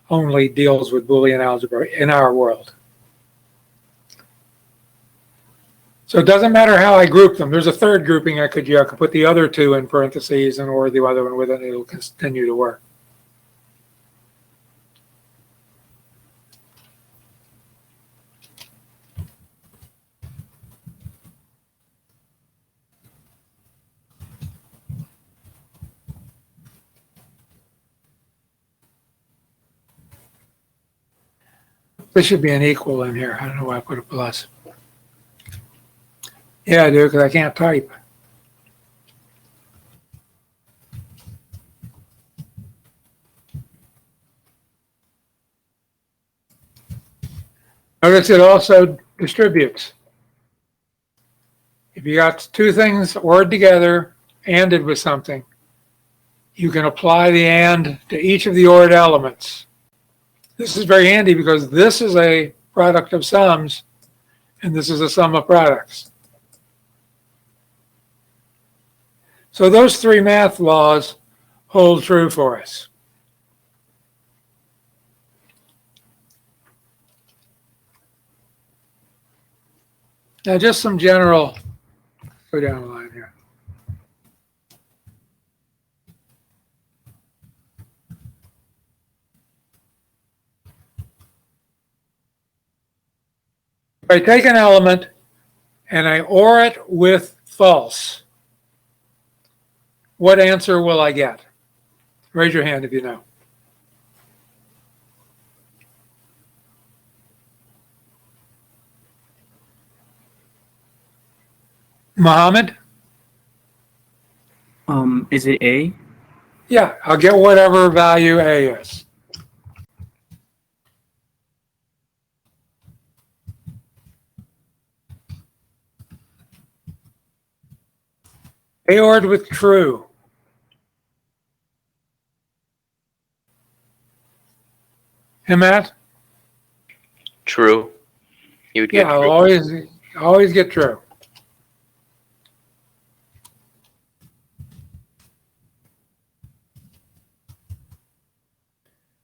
only deals with Boolean algebra in our world. So it doesn't matter how I group them. There's a third grouping I could do. I could put the other two in parentheses and OR the other one with it, and it'll continue to work. This should be an equal in here. I don't know why I put a plus. Yeah, I do, because I can't type. Notice it also distributes. If you got two things ORed together, ANDed with something, you can apply the AND to each of the ORed elements. This is very handy because this is a product of sums, and this is a sum of products. So those three math laws hold true for us. Now, just some general, go down the line here. If I take an element and I OR it with false, what answer will I get? Raise your hand if you know. Mohammed? Is it A? Yeah, I'll get whatever value A is. A ORed with true. And Matt? True. You would get Yeah, I'll true. always get true.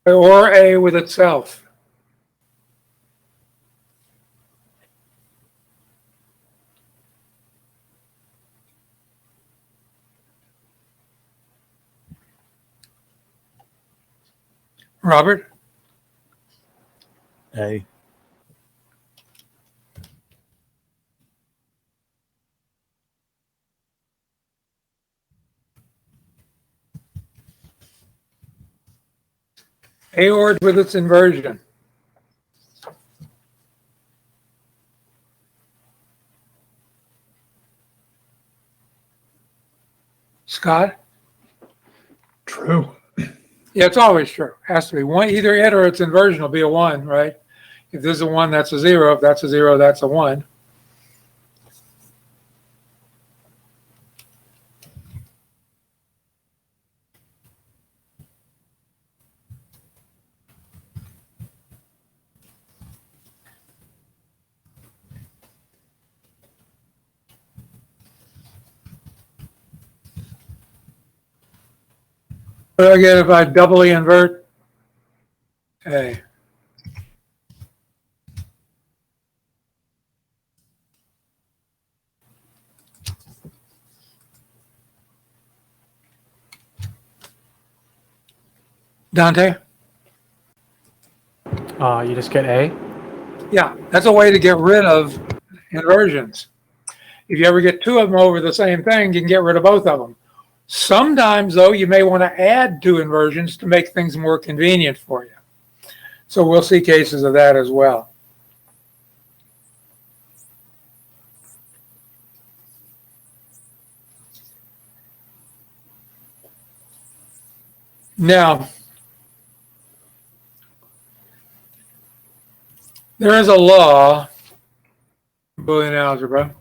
Or A with itself. Robert? A. Aord with its inversion. Scott? True. Yeah, it's always true. Has to be one, either it or its inversion will be a 1, right? If this is a 1, that's a 0. If that's a 0, that's a 1. What do I get if I doubly invert A? Dante? You just get A. Yeah, that's a way to get rid of inversions. If you ever get 2 of them over the same thing, you can get rid of both of them. Sometimes, though, you may want to add 2 inversions to make things more convenient for you. So we'll see cases of that as well. Now, there is a law, Boolean algebra,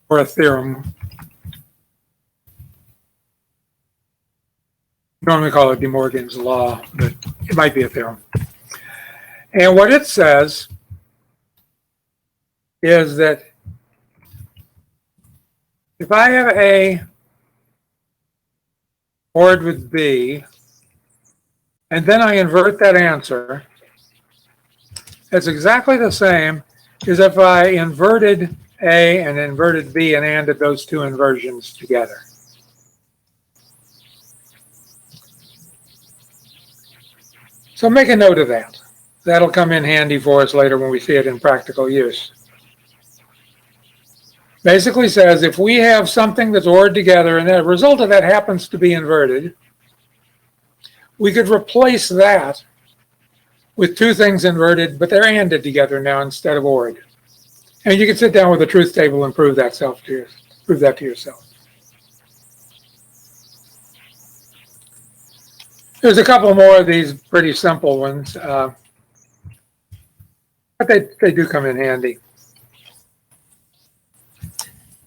or a theorem. Normally call it De Morgan's law, but it might be a theorem. And what it says is that if I have A ORed with B, and then I invert that answer, it's exactly the same as if I inverted A and inverted B and ANDed those 2 inversions together. So make a note of that. That'll come in handy for us later when we see it in practical use. Basically says if we have something that's ORed together and the result of that happens to be inverted, we could replace that with 2 things inverted, but they're ANDed together now instead of ORed. And you can sit down with a truth table and prove that to yourself. There's a couple more of these pretty simple ones, but they do come in handy.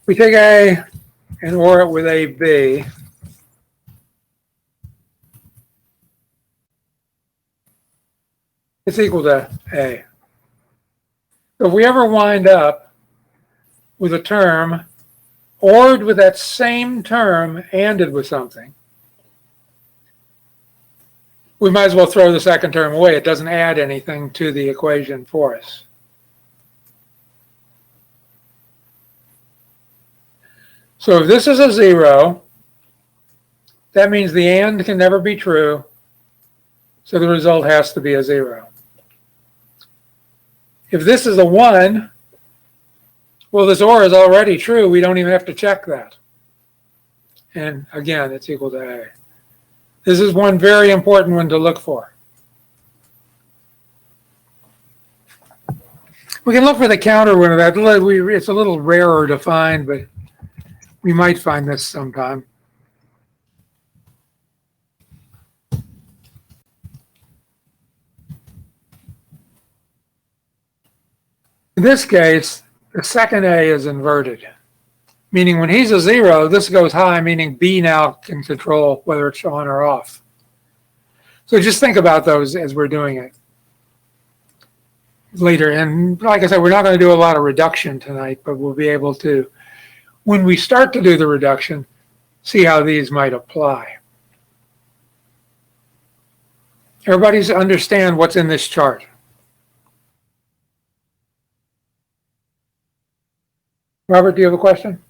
We take A and OR it with AB. It's equal to A. So if we ever wind up with a term ORed with that same term ANDed with something, we might as well throw the second term away. It doesn't add anything to the equation for us. So if this is a 0, that means the AND can never be true, so the result has to be a 0. If this is a 1, well, this OR is already true. We don't even have to check that. And again, it's equal to A. This is one very important one to look for. We can look for the counter one of that. It's a little rarer to find, but we might find this sometime. In this case, the second A is inverted, meaning when he's a 0, this goes high, meaning B now can control whether it's on or off. So just think about those as we're doing it later. And like I said, we're not going to do a lot of reduction tonight, but we'll be able to, when we start to do the reduction, see how these might apply. Everybody's understand what's in this chart. Robert, do you have a question?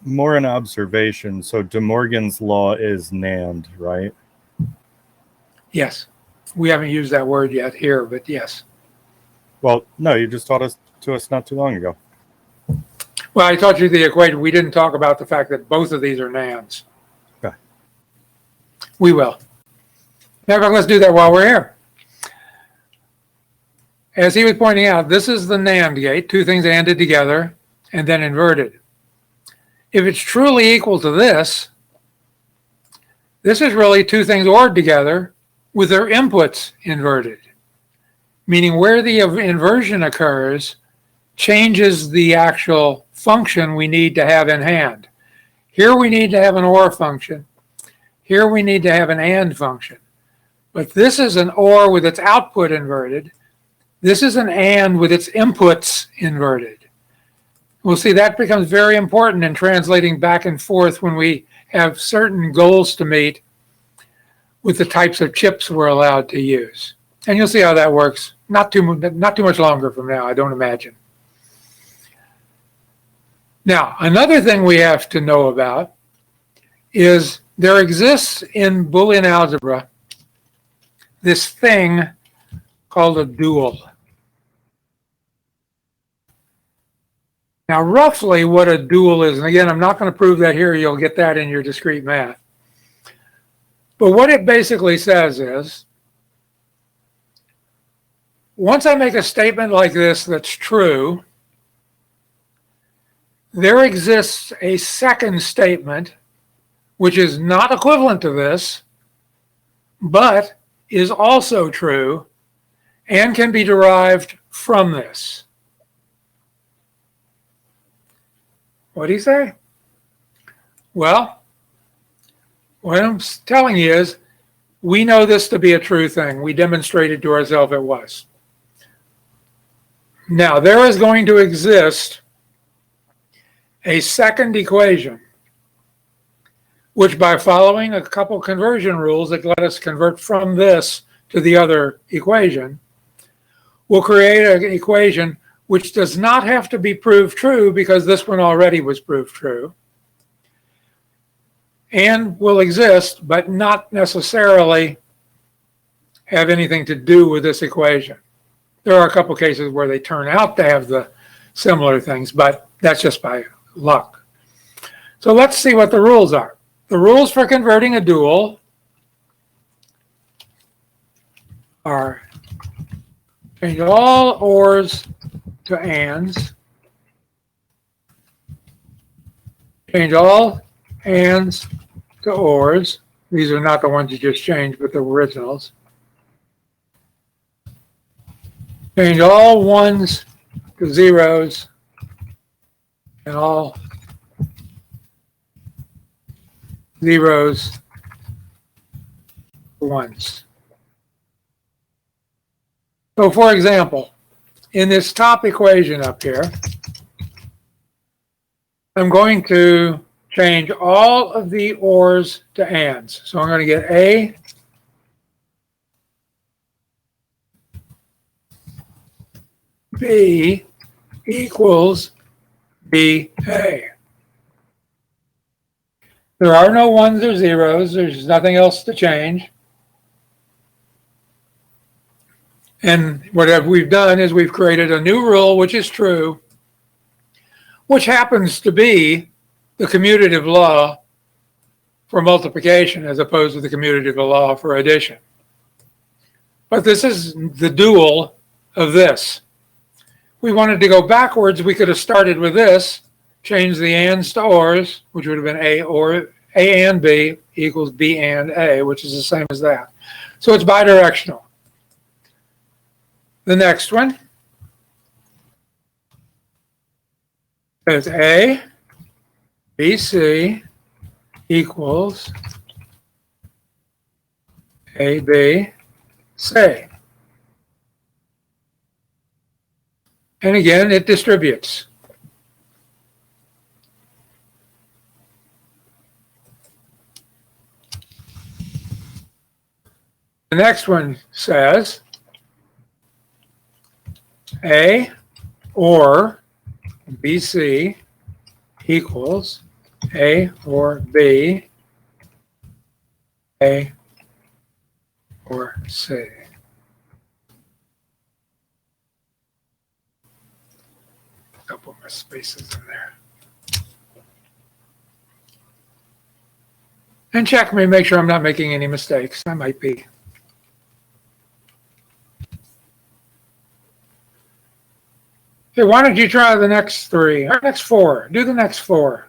More an observation. So De Morgan's law is NAND, right? Yes. We haven't used that word yet here, but yes. Well, no, you just taught us not too long ago. Well, I taught you the equation. We didn't talk about the fact that both of these are NANDs. Okay. We will. Now, let's do that while we're here. As he was pointing out, this is the NAND gate, two things ANDed together and then inverted. If it's truly equal to this is really two things ORed together with their inputs inverted, meaning where the inversion occurs changes the actual function we need to have in hand. Here we need to have an OR function. Here we need to have an AND function. But this is an OR with its output inverted. This is an AND with its inputs inverted. We'll see that becomes very important in translating back and forth when we have certain goals to meet with the types of chips we're allowed to use. And you'll see how that works. Not too much longer from now, I don't imagine. Now, another thing we have to know about is there exists in Boolean algebra this thing called a dual. Now, roughly what a dual is, and again, I'm not going to prove that here. You'll get that in your discrete math. But what it basically says is, once I make a statement like this that's true, there exists a second statement which is not equivalent to this, but is also true and can be derived from this. What do you say? Well, what I'm telling you is we know this to be a true thing. We demonstrated to ourselves it was. Now, there is going to exist a second equation, which by following a couple conversion rules that let us convert from this to the other equation, will create an equation which does not have to be proved true because this one already was proved true, and will exist but not necessarily have anything to do with this equation. There are a couple cases where they turn out to have the similar things, but that's just by luck. So let's see what the rules are. The rules for converting a dual are change all ORs to ANDs, change all ANDs to ORs. These are not the ones you just changed, but the originals. Change all ones to zeros and all zeros to ones. So for example, in this top equation up here, I'm going to change all of the ORs to ANDs. So I'm going to get A B equals BA. There are no ones or zeros. There's nothing else to change. And what we've done is we've created a new rule, which is true, which happens to be the commutative law for multiplication as opposed to the commutative law for addition. But this is the dual of this. We wanted to go backwards, we could have started with this, change the ANDs to ORs, which would have been A and B equals B and A, which is the same as that. So it's bidirectional. The next one is A, B, C equals A, B, C. And again, it distributes. The next one says A or BC equals A or B, A or C. A couple more spaces in there. And check me, make sure I'm not making any mistakes. I might be. Okay, why don't you try the next three, or next four? Do the next four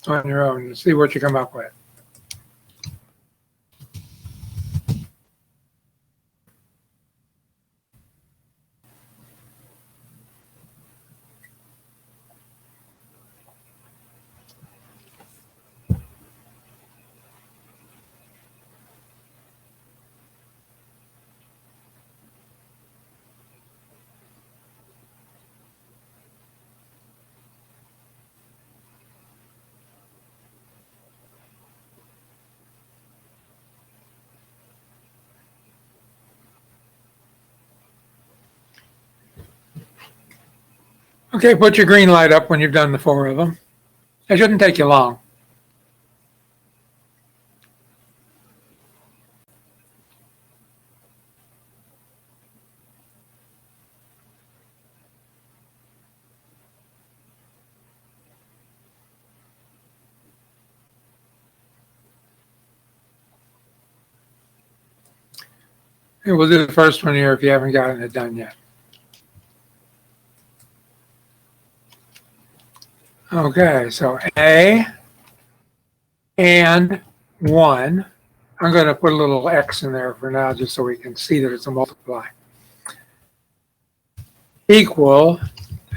on your own and see what you come up with. Okay, put your green light up when you've done the four of them. It shouldn't take you long. And we'll do the first one here if you haven't gotten it done yet. Okay, so A and 1. I'm going to put a little X in there for now just so we can see that it's a multiply. Equal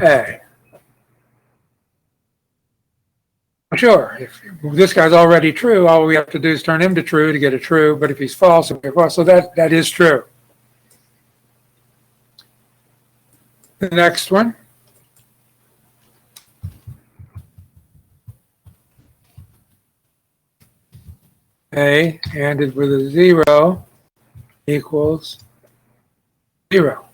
A. Sure, if this guy's already true, all we have to do is turn him to true to get a true, but if he's false, so that is true. The next one. A ANDed with a 0 equals 0.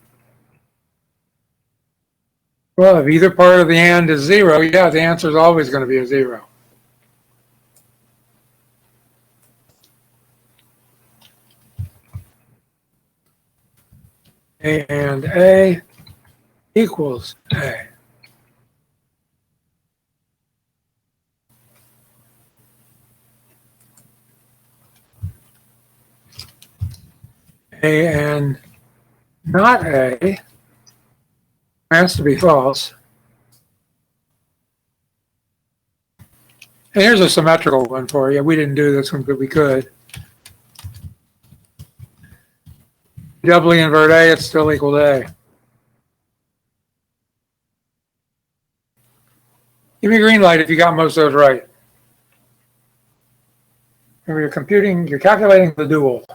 Well, if either part of the AND is 0, yeah, the answer is always going to be a 0. A and A equals A. A and not A has to be false. And here's a symmetrical one for you. We didn't do this one, but we could. Doubly invert A, it's still equal to A. Give me a green light if you got most of those right. Remember, you're calculating the dual.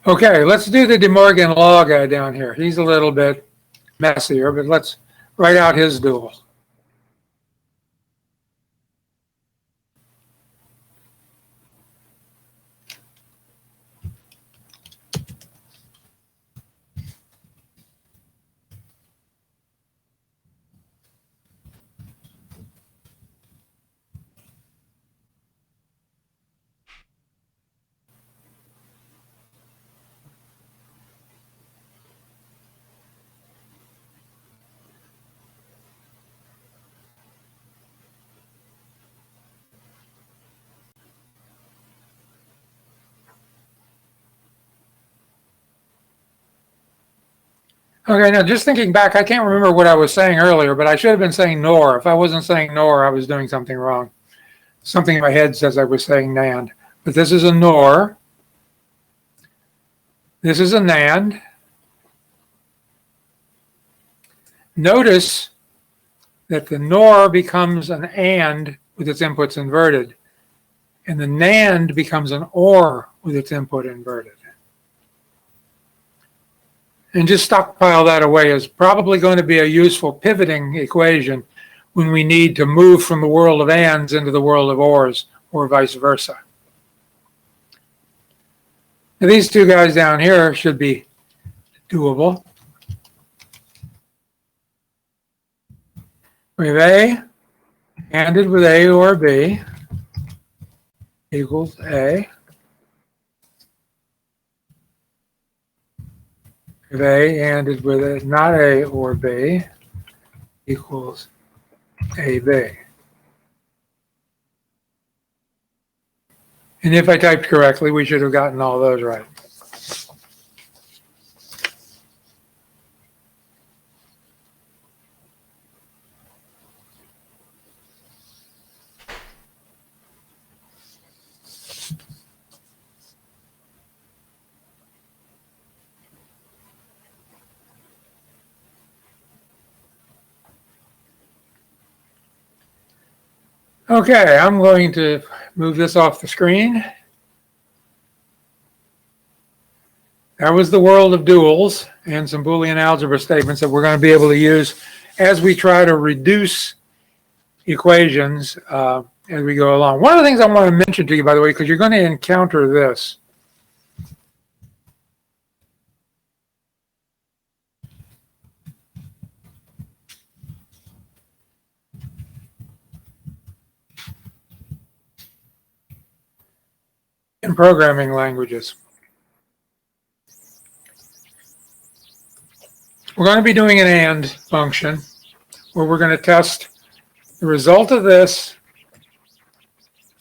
Okay, let's do the De Morgan law guy down here. He's a little bit messier, but let's write out his dual. Okay, now just thinking back, I can't remember what I was saying earlier, but I should have been saying NOR. If I wasn't saying NOR, I was doing something wrong. Something in my head says I was saying NAND. But this is a NOR. This is a NAND. Notice that the NOR becomes an AND with its inputs inverted, and the NAND becomes an OR with its input inverted. and just stockpile that away. Is probably going to be a useful pivoting equation when we need to move from the world of ands into the world of ors, or vice versa. Now, these two guys down here should be doable. We have A ANDed with A or B equals A. If A ANDed with it, not A or B equals AB. And if I typed correctly, we should have gotten all those right. Okay, I'm going to move this off the screen. That was the world of duals and some Boolean algebra statements that we're going to be able to use as we try to reduce equations as we go along. One of the things I want to mention to you, by the way, because you're going to encounter this. In programming languages. We're going to be doing an AND function where we're going to test the result of this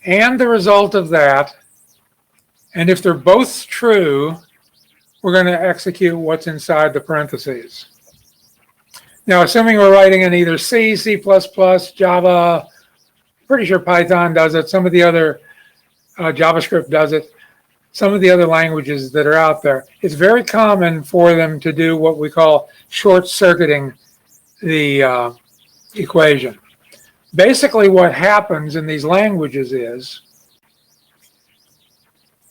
and the result of that. And if they're both true, we're going to execute what's inside the parentheses. Now, assuming we're writing in either C, C++, Java, pretty sure Python does it, some of the other JavaScript does it, some of the other languages that are out there, it's very common for them to do what we call short-circuiting the equation. Basically, what happens in these languages is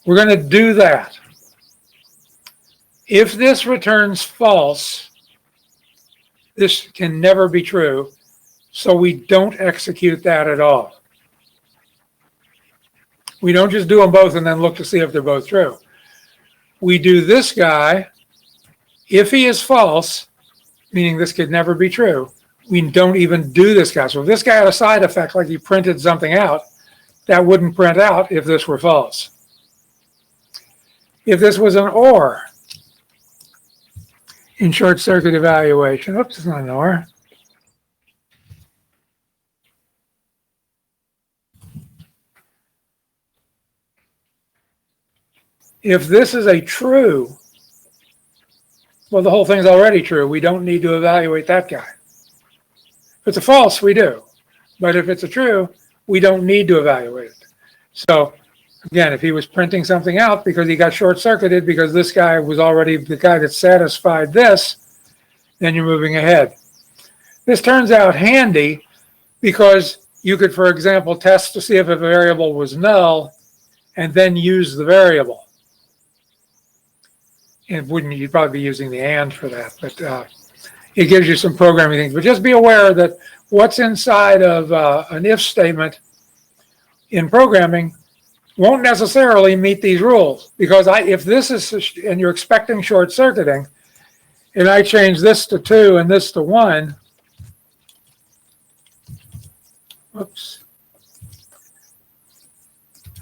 we're going to do that. If this returns false, this can never be true, so we don't execute that at all. We don't just do them both and then look to see if they're both true. We do this guy. If he is false, meaning this could never be true, we don't even do this guy. So if this guy had a side effect, like he printed something out, that wouldn't print out if this were false. If this was an OR in short circuit evaluation, oops, it's not an OR. If this is a true, well, the whole thing's already true. We don't need to evaluate that guy. If it's a false, we do. But if it's a true, we don't need to evaluate it. So again, if he was printing something out because he got short-circuited because this guy was already the guy that satisfied this, then you're moving ahead. This turns out handy because you could, for example, test to see if a variable was null and then use the variable. And wouldn't you'd probably be using the AND for that, but it gives you some programming things. But just be aware that what's inside of an if statement in programming won't necessarily meet these rules, because if this is, and you're expecting short circuiting, and I change this to 2 and this to 1, whoops,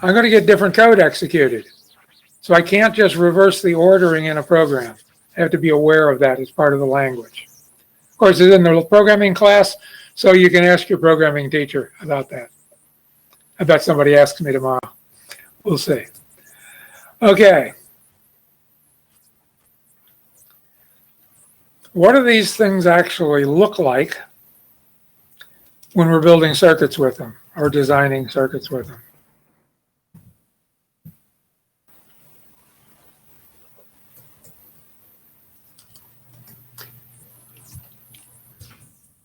I'm going to get different code executed. So I can't just reverse the ordering in a program. I have to be aware of that as part of the language. Of course, it's in the programming class, so you can ask your programming teacher about that. I bet somebody asks me tomorrow. We'll see. Okay. What do these things actually look like when we're building circuits with them or designing circuits with them?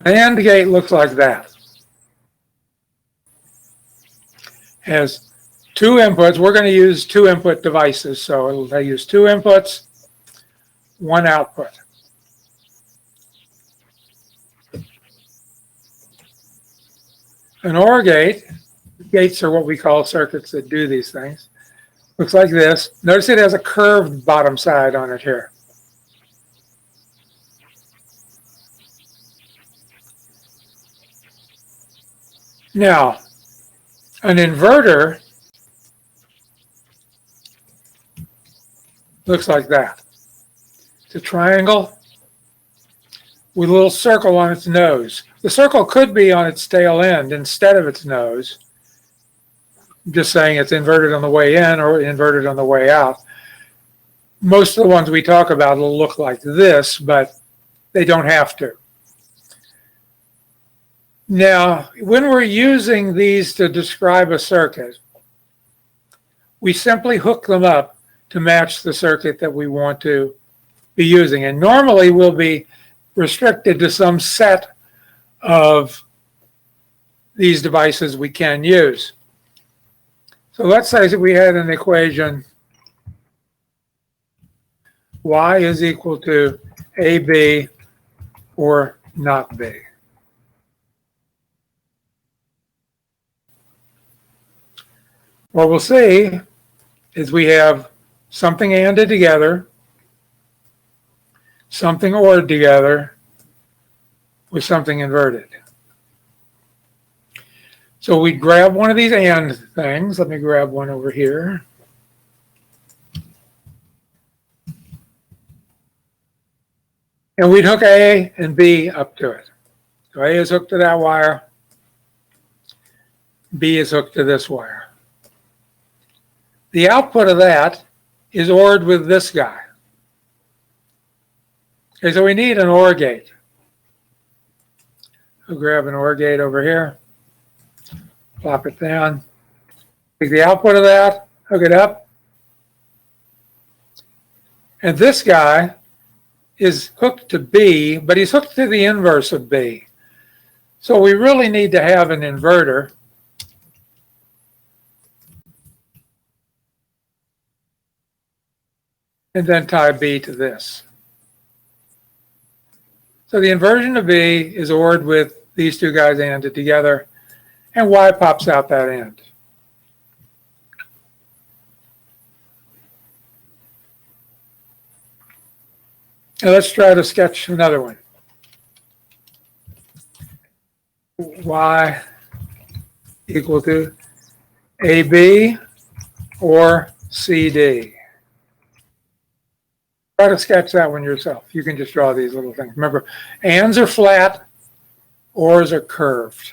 An AND gate looks like that. Has 2 inputs. We're going to use 2 input devices, so they use 2 inputs, 1 output. an OR gate. Gates are what we call circuits that do these things. Looks like this. Notice it has a curved bottom side on it here. Now, an inverter looks like that. It's a triangle with a little circle on its nose. The circle could be on its tail end instead of its nose. I'm just saying it's inverted on the way in or inverted on the way out. Most of the ones we talk about will look like this, but they don't have to. Now, when we're using these to describe a circuit, we simply hook them up to match the circuit that we want to be using. And normally we'll be restricted to some set of these devices we can use. So let's say that we had an equation y is equal to AB or not B. What we'll see is we have something ANDed together, something ORed together, with something inverted. So we grab one of these AND things. Let me grab one over here. And we'd hook A and B up to it. So A is hooked to that wire. B is hooked to this wire. The output of that is ORed with this guy. Okay, so we need an OR gate. We'll grab an OR gate over here, plop it down, take the output of that, hook it up. And this guy is hooked to B, but he's hooked to the inverse of B. So we really need to have an inverter. And then tie B to this. So the inversion of B is ORed with these two guys ANDed together, and Y pops out that end. Now let's try to sketch another one. Y equal to AB or CD. Try to sketch that one yourself. You can just draw these little things. Remember, ands are flat, ors are curved.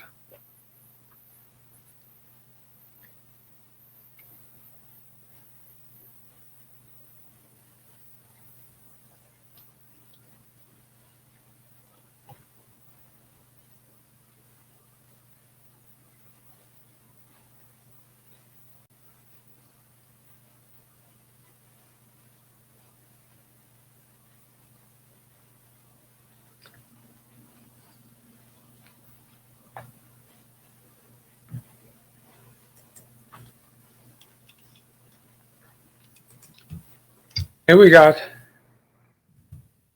Here we got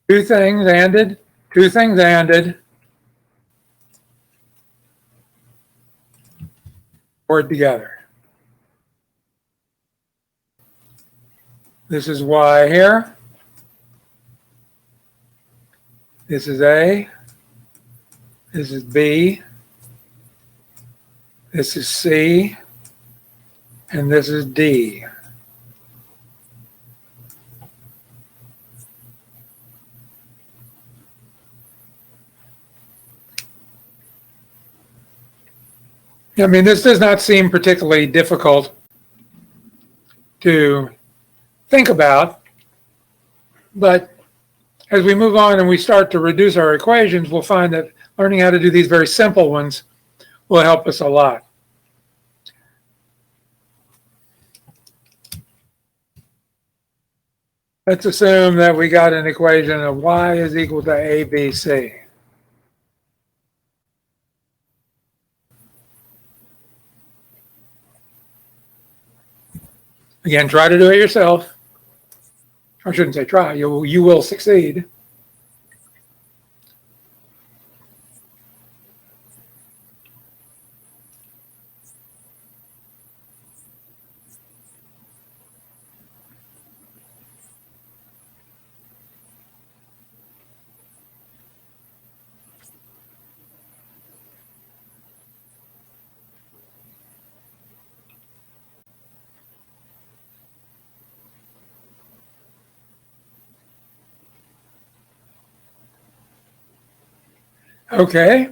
two things ANDed, two things ANDed, ORed together. This is Y here. This is A. This is B. This is C. And this is D. I mean, this does not seem particularly difficult to think about, but as we move on and we start to reduce our equations, we'll find that learning how to do these very simple ones will help us a lot. Let's assume that we got an equation of y is equal to ABC. Again, try to do it yourself. I shouldn't say try, you will succeed. Okay.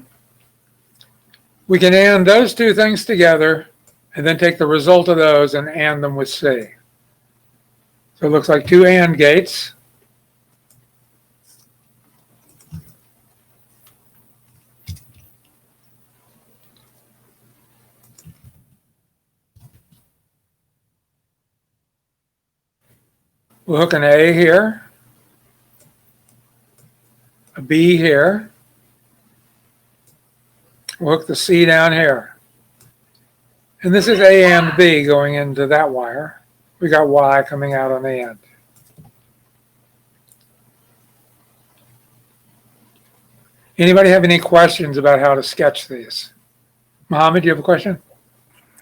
We can AND those two things together and then take the result of those and AND them with C. So it looks like two AND gates. We'll hook an A here, a B here. We'll hook the C down here. And this is A and B going into that wire. We got Y coming out on the end. Anybody have any questions about how to sketch these? Mohammed, do you have a question?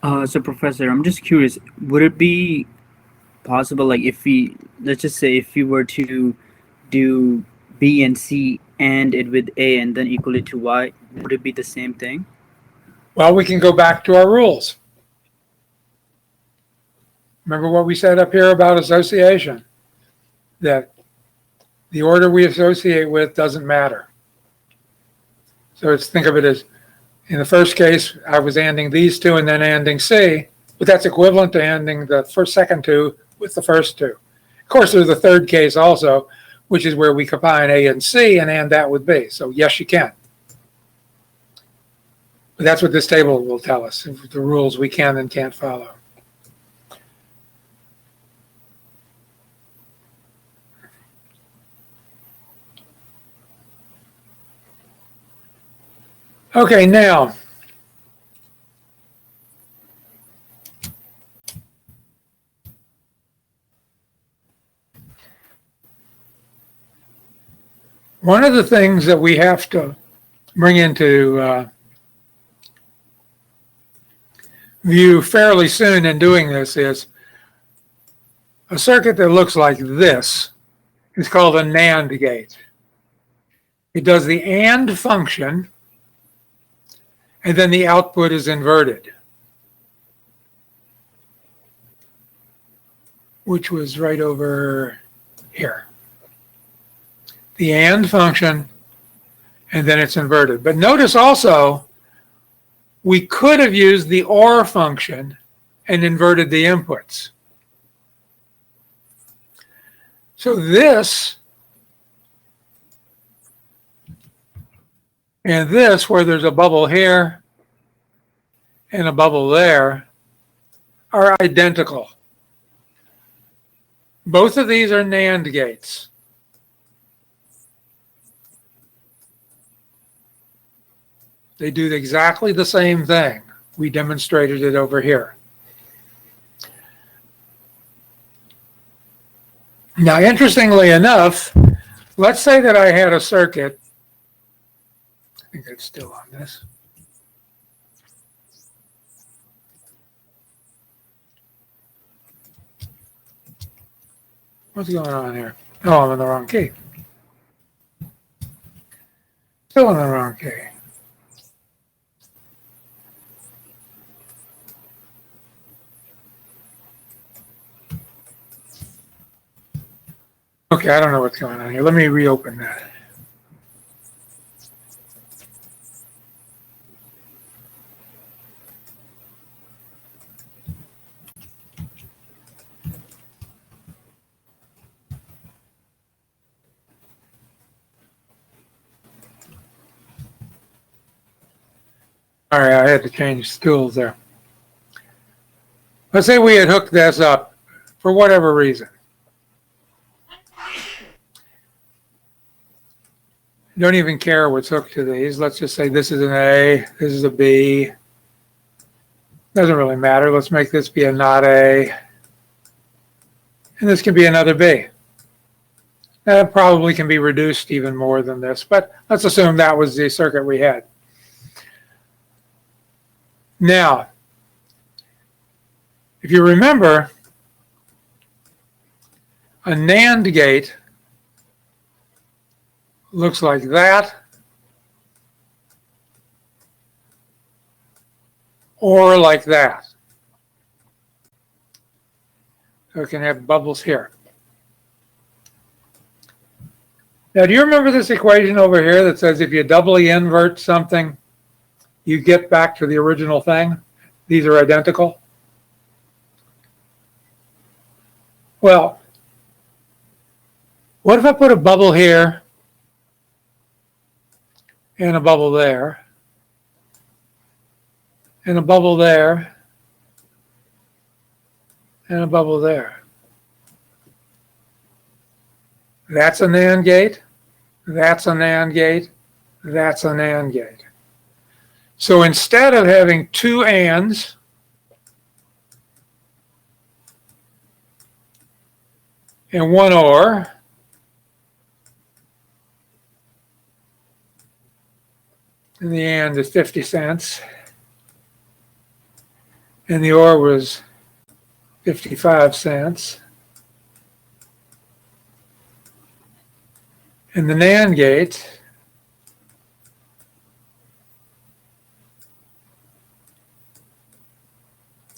So Professor, I'm just curious, would it be possible, like if we, let's just say if we were to do B and C and it with A and then equal it to Y, would it be the same thing? Well, we can go back to our rules. Remember what we said up here about association, that the order we associate with doesn't matter. So think of it as, in the first case, I was ANDing these two and then ANDing C, but that's equivalent to ANDing the second two with the first two. Of course, there's the third case also, which is where we combine A and C and AND that with B. So yes, you can. But that's what this table will tell us, the rules we can and can't follow. Okay, now, one of the things that we have to bring into view fairly soon in doing this is a circuit that looks like this is called a NAND gate. It does the AND function, and then the output is inverted, which was right over here. The AND function, and then it's inverted. But notice also, we could have used the OR function and inverted the inputs. So this and this, where there's a bubble here and a bubble there, are identical. Both of these are NAND gates. They do exactly the same thing. We demonstrated it over here. Now, interestingly enough, let's say that I had a circuit. I think it's still on this. What's going on here? Oh, I'm in the wrong key. Still in the wrong key. Okay, I don't know what's going on here. Let me reopen that. All right, I had to change stools there. Let's say we had hooked this up for whatever reason. Don't even care what's hooked to these. Let's just say this is an A, this is a B. Doesn't really matter. Let's make this be a not A. And this can be another B. That probably can be reduced even more than this, but let's assume that was the circuit we had. Now, if you remember, a NAND gate looks like that, or like that. So it can have bubbles here. Now, do you remember this equation over here that says if you doubly invert something, you get back to the original thing? These are identical. Well, what if I put a bubble here and a bubble there and a bubble there and a bubble there? That's a NAND gate. That's a NAND gate. That's a NAND gate. So instead of having two ANDs, and one OR, and the AND is 50 cents, and the OR was 55 cents, and the NAND gate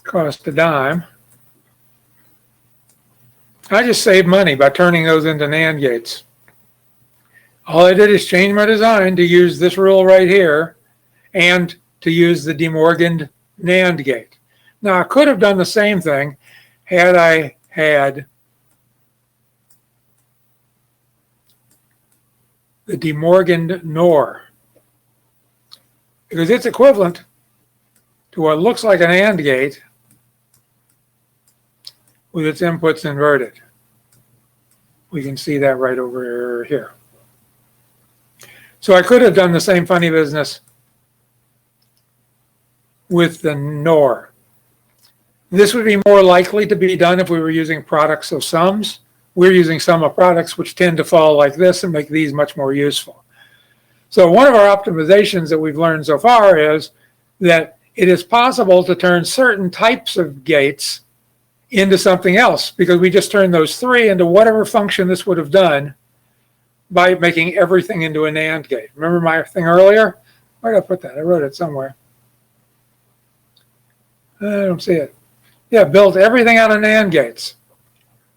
cost a dime. I just saved money by turning those into NAND gates. All I did is change my design to use this rule right here and to use the De Morgan NAND gate. Now, I could have done the same thing had I had the De Morgan NOR, because it's equivalent to what looks like an AND gate with its inputs inverted. We can see that right over here. So I could have done the same funny business with the NOR. This would be more likely to be done if we were using products of sums. We're using sum of products, which tend to fall like this and make these much more useful. So one of our optimizations that we've learned so far is that it is possible to turn certain types of gates into something else, because we just turned those three into whatever function this would have done by making everything into a NAND gate. Remember my thing earlier? Where did I put that? I wrote it somewhere. I don't see it. Yeah, built everything out of NAND gates.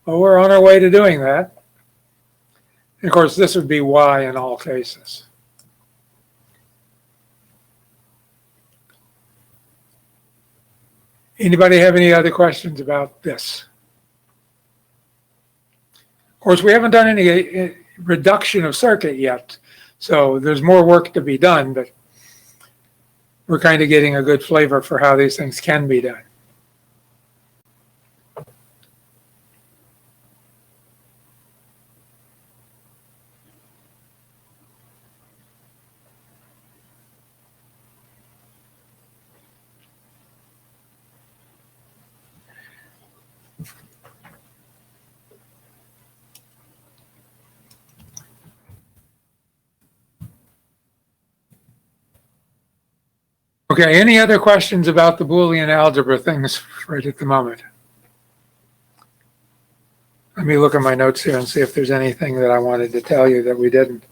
Well, we're on our way to doing that. And of course, this would be Y in all cases. Anybody have any other questions about this? Of course, we haven't done any reduction of circuit yet, so there's more work to be done, but we're kind of getting a good flavor for how these things can be done. Okay, any other questions about the Boolean algebra things right at the moment? Let me look at my notes here and see if there's anything that I wanted to tell you that we didn't.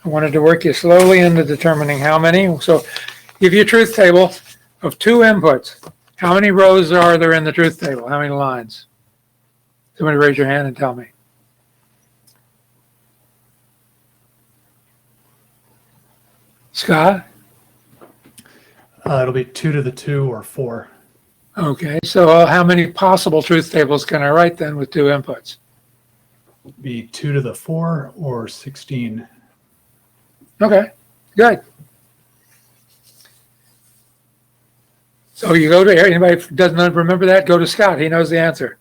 I wanted to work you slowly into determining how many. So give you a truth table of two inputs. How many rows are there in the truth table? How many lines? Somebody raise your hand and tell me. Scott? It'll be 2 to the 2 or 4. Okay, so how many possible truth tables can I write then with two inputs? Be 2 to the 4 or 16. Okay, good. So you go to, anybody who doesn't remember that, go to Scott. He knows the answer.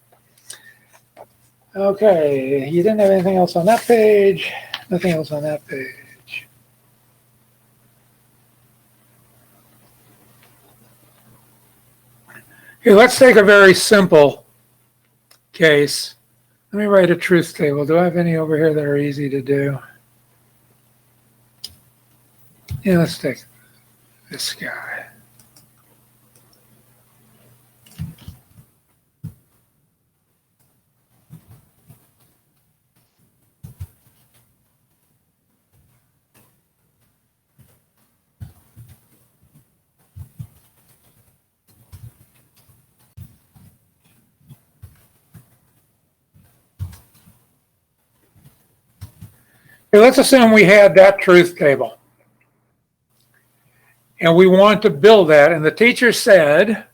Okay, you didn't have anything else on that page. Nothing else on that page. Okay, let's take a very simple case. Let me write a truth table. Do I have any over here that are easy to do? Yeah, let's take this guy. Okay, let's assume we had that truth table. And we want to build that. And the teacher said,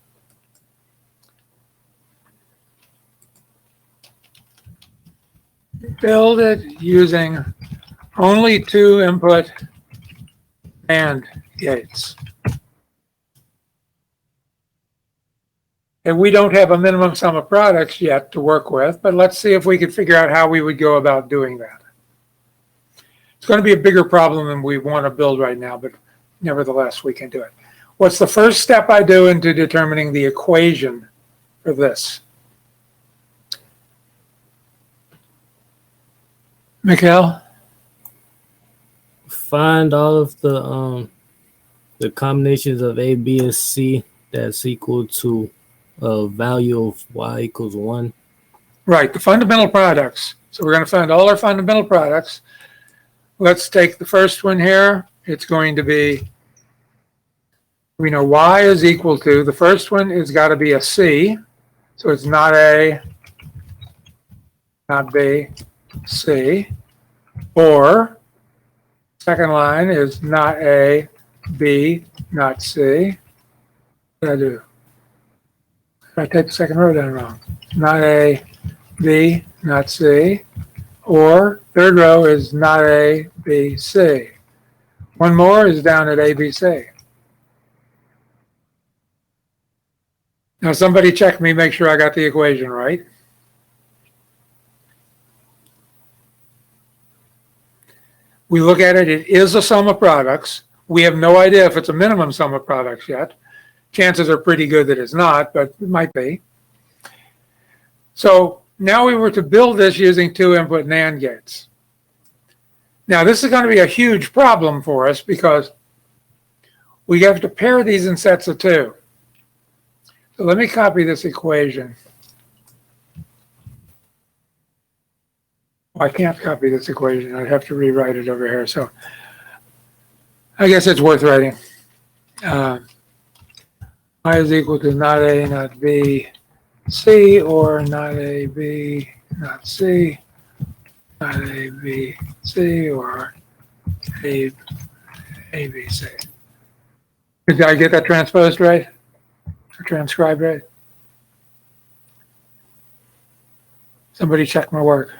build it using only 2 input AND gates. And we don't have a minimum sum of products yet to work with, but let's see if we can figure out how we would go about doing that. It's going to be a bigger problem than we want to build right now, but nevertheless, we can do it. What's the first step I do into determining the equation for this? Mikhail? Find all of the combinations of A, B, and C that's equal to a value of y equals 1. Right, the fundamental products. So we're going to find all our fundamental products. Let's take the first one here. It's going to be, we know y is equal to, the first one is got to be a C. So it's not A, not B, C. Or second line is not A, B, not C. What did I do? I typed the second row down wrong. Not A, B, not C. Or third row is not A, B, C. One more is down at A, B, C. Now somebody check me, make sure I got the equation right. We look at it, it is a sum of products. We have no idea if it's a minimum sum of products yet. Chances are pretty good that it's not, but it might be. So now we were to build this using 2 input NAND gates. Now this is going to be a huge problem for us because we have to pair these in sets of 2. So let me copy this equation. Well, I can't copy this equation. I'd have to rewrite it over here. So I guess it's worth writing. Y is equal to not A, not B, C, or not A, B, not C, not A, B, C, or A, B, C. Did I get that transposed right? Or transcribed right? Somebody check my work.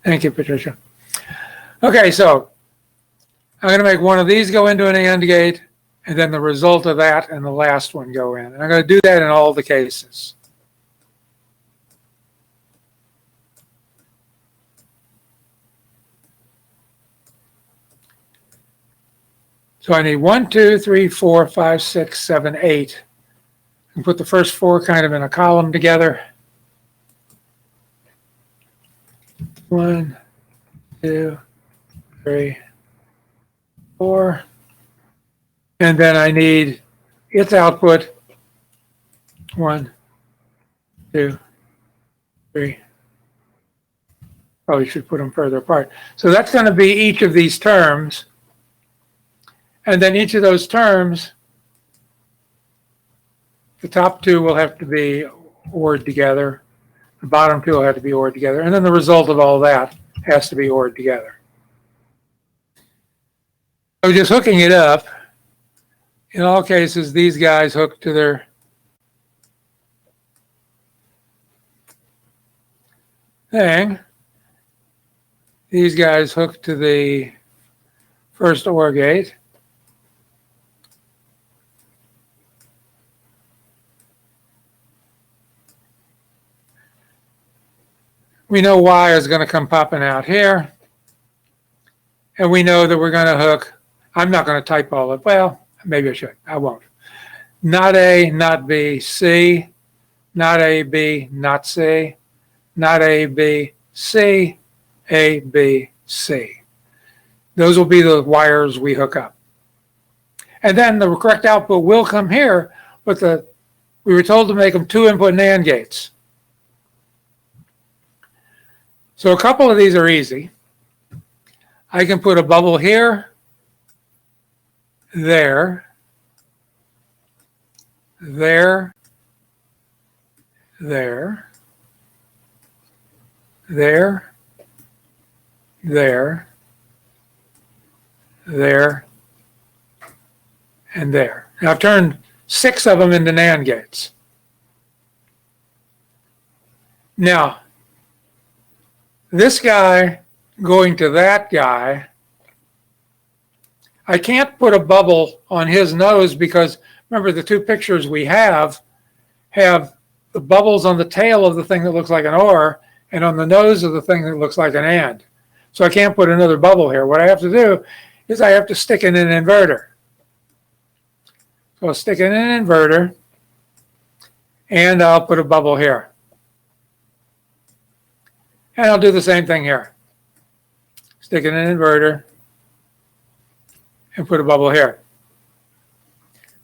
Thank you, Patricia. Okay, so I'm going to make one of these go into an AND gate, and then the result of that and the last one go in. And I'm going to do that in all the cases. So I need 1, 2, 3, 4, 5, 6, 7, 8. And put the first 4 kind of in a column together. 1, 2, 3, 4. And then I need its output. 1, 2, 3. Probably should put them further apart. So that's going to be each of these terms. And then each of those terms, the top 2 will have to be ORed together. The bottom 2 will have to be ORed together. And then the result of all that has to be ORed together. So just hooking it up, in all cases, these guys hook to their thing. These guys hook to the first OR gate. We know Y is going to come popping out here. And we know that we're going to hook, I'm not going to type all of it. Well, maybe I should. I won't. Not A, not B, C. Not A, B, not C. Not A, B, C. A, B, C. Those will be the wires we hook up. And then the correct output will come here, but we were told to make them 2 input NAND gates. So a couple of these are easy. I can put a bubble here, there, there, there, there, there, there, and there. Now I've turned 6 of them into NAND gates. Now, this guy going to that guy, I can't put a bubble on his nose because remember the 2 pictures we have the bubbles on the tail of the thing that looks like an OR and on the nose of the thing that looks like an AND. So I can't put another bubble here. What I have to do is I have to stick in an inverter. So I'll stick in an inverter and I'll put a bubble here. And I'll do the same thing here. Stick in an inverter and put a bubble here.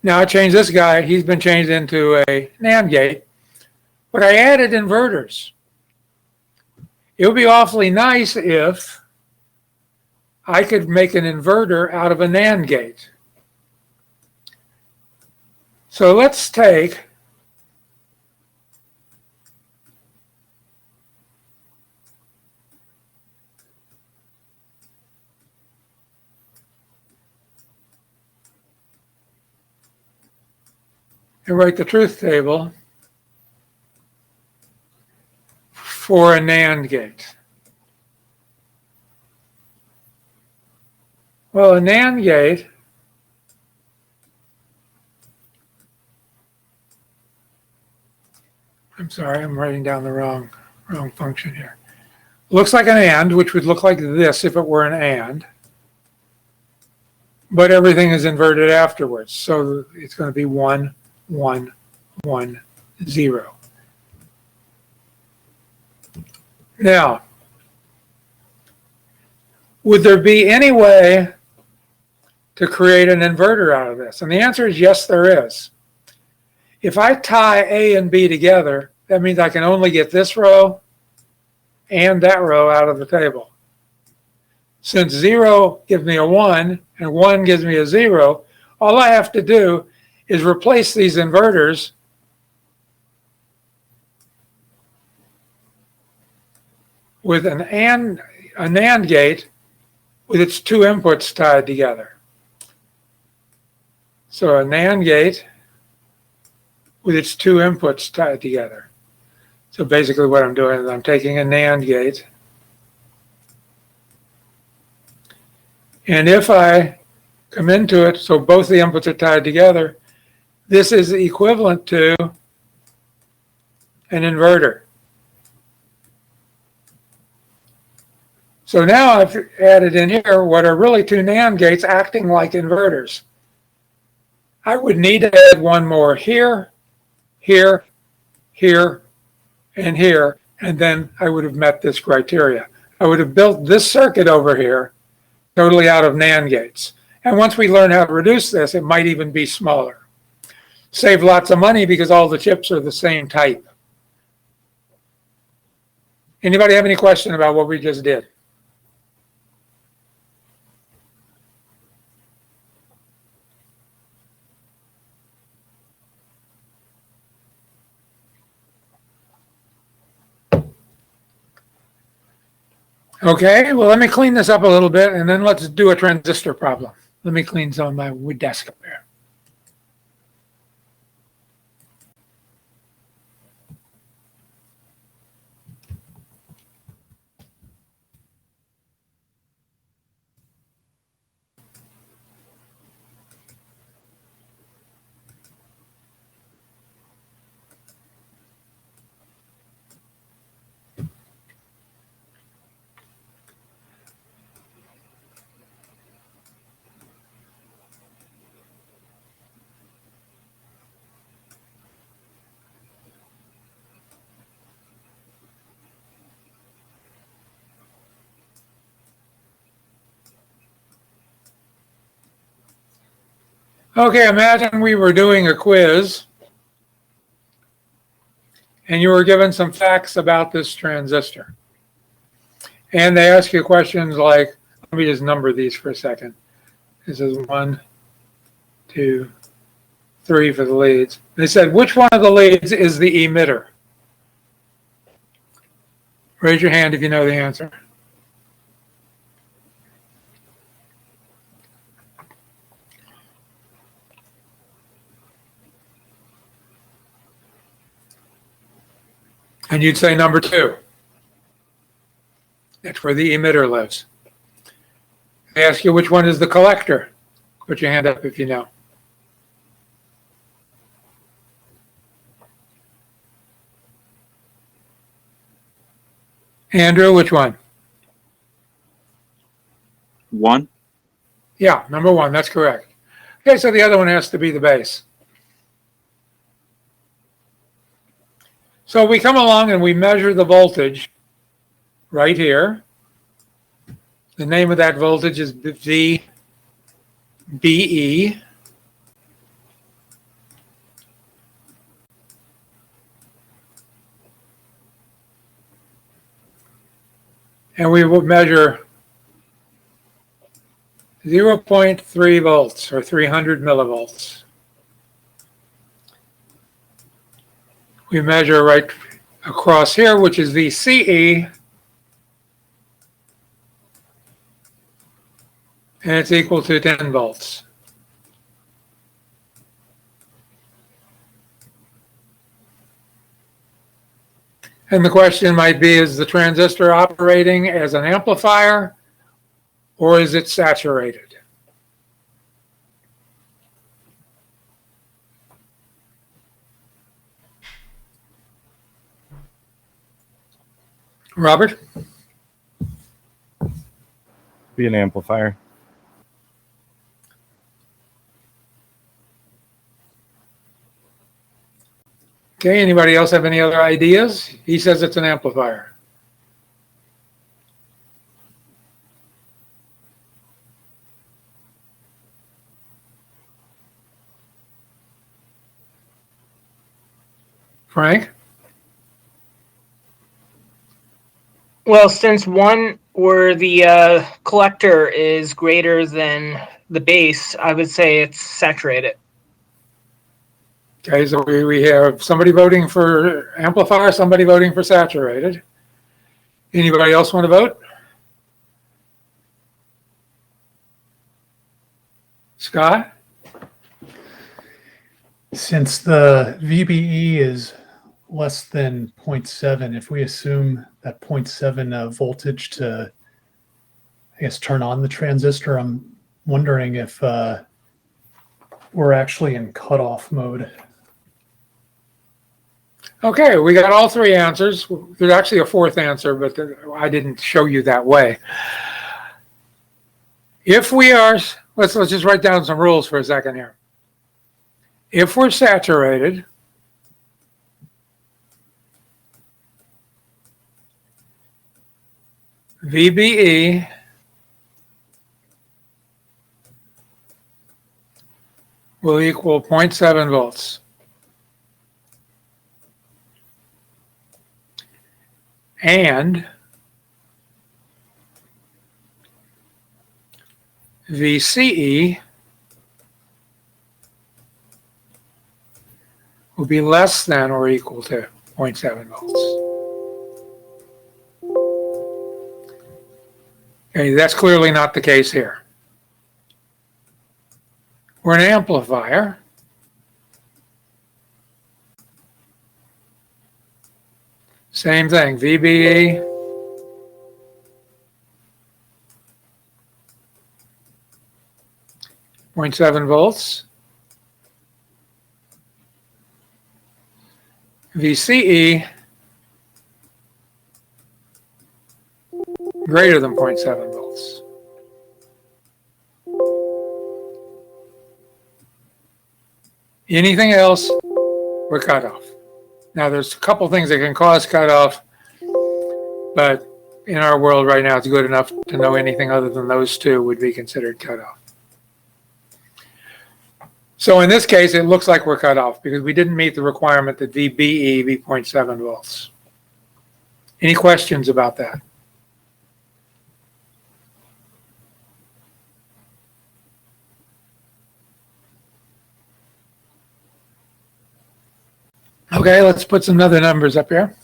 Now I changed this guy. He's been changed into a NAND gate, but I added inverters. It would be awfully nice if I could make an inverter out of a NAND gate. So let's take and write the truth table for a NAND gate. Well, a NAND gate I'm sorry, I'm writing down the wrong function here. Looks like an AND, which would look like this if it were an AND. But everything is inverted afterwards. So it's going to be 1, 1, 1, 0. Now, would there be any way to create an inverter out of this? And the answer is yes, there is. If I tie A and B together, that means I can only get this row and that row out of the table. Since 0 gives me a 1 and 1 gives me a 0, all I have to do is replace these inverters with a NAND gate with its 2 inputs tied together. So a NAND gate with its 2 inputs tied together. So basically what I'm doing is I'm taking a NAND gate, and if I come into it, so both the inputs are tied together, this is equivalent to an inverter. So now I've added in here what are really 2 NAND gates acting like inverters. I would need to add one more here, here, here, and here, and then I would have met this criteria. I would have built this circuit over here totally out of NAND gates. And once we learn how to reduce this, it might even be smaller. Save lots of money because all the chips are the same type. Anybody have any question about what we just did? Okay, well, let me clean this up a little bit, and then let's do a transistor problem. Let me clean some of my wood desk up there. Okay, imagine we were doing a quiz and you were given some facts about this transistor. And they ask you questions like, let me just number these for a second. This is 1, 2, 3 for the leads. They said, which one of the leads is the emitter? Raise your hand if you know the answer. And you'd say number 2. That's where the emitter lives. They ask you which one is the collector. Put your hand up if you know. Andrew, which one? 1. Yeah, number 1, that's correct. Okay, so the other one has to be the base. So we come along and we measure the voltage right here. The name of that voltage is VBE. And we will measure 0.3 volts or 300 millivolts. We measure right across here, which is VCE, and it's equal to 10 volts. And the question might be, is the transistor operating as an amplifier or is it saturated? Robert? Be an amplifier. Okay, anybody else have any other ideas? He says it's an amplifier. Frank? Well, since one where the collector is greater than the base, I would say it's saturated. Okay, so we have somebody voting for amplifier, somebody voting for saturated. Anybody else want to vote? Scott? Since the VBE is less than 0.7, if we assume that 0.7 voltage to, I guess, turn on the transistor, I'm wondering if we're actually in cutoff mode. Okay, we got all 3 answers. There's actually a 4th answer, but I didn't show you that way. If we are, let's just write down some rules for a second here. If we're saturated, VBE will equal 0.7 volts. And VCE will be less than or equal to 0.7 volts. Okay, that's clearly not the case here. We're an amplifier. Same thing, VBE .7 volts. VCE greater than 0.7 volts. Anything else, we're cut off. Now, there's a couple things that can cause cutoff, but in our world right now, it's good enough to know anything other than those 2 would be considered cutoff. So in this case, it looks like we're cut off because we didn't meet the requirement that VBE be 0.7 volts. Any questions about that? Okay, let's put some other numbers up here.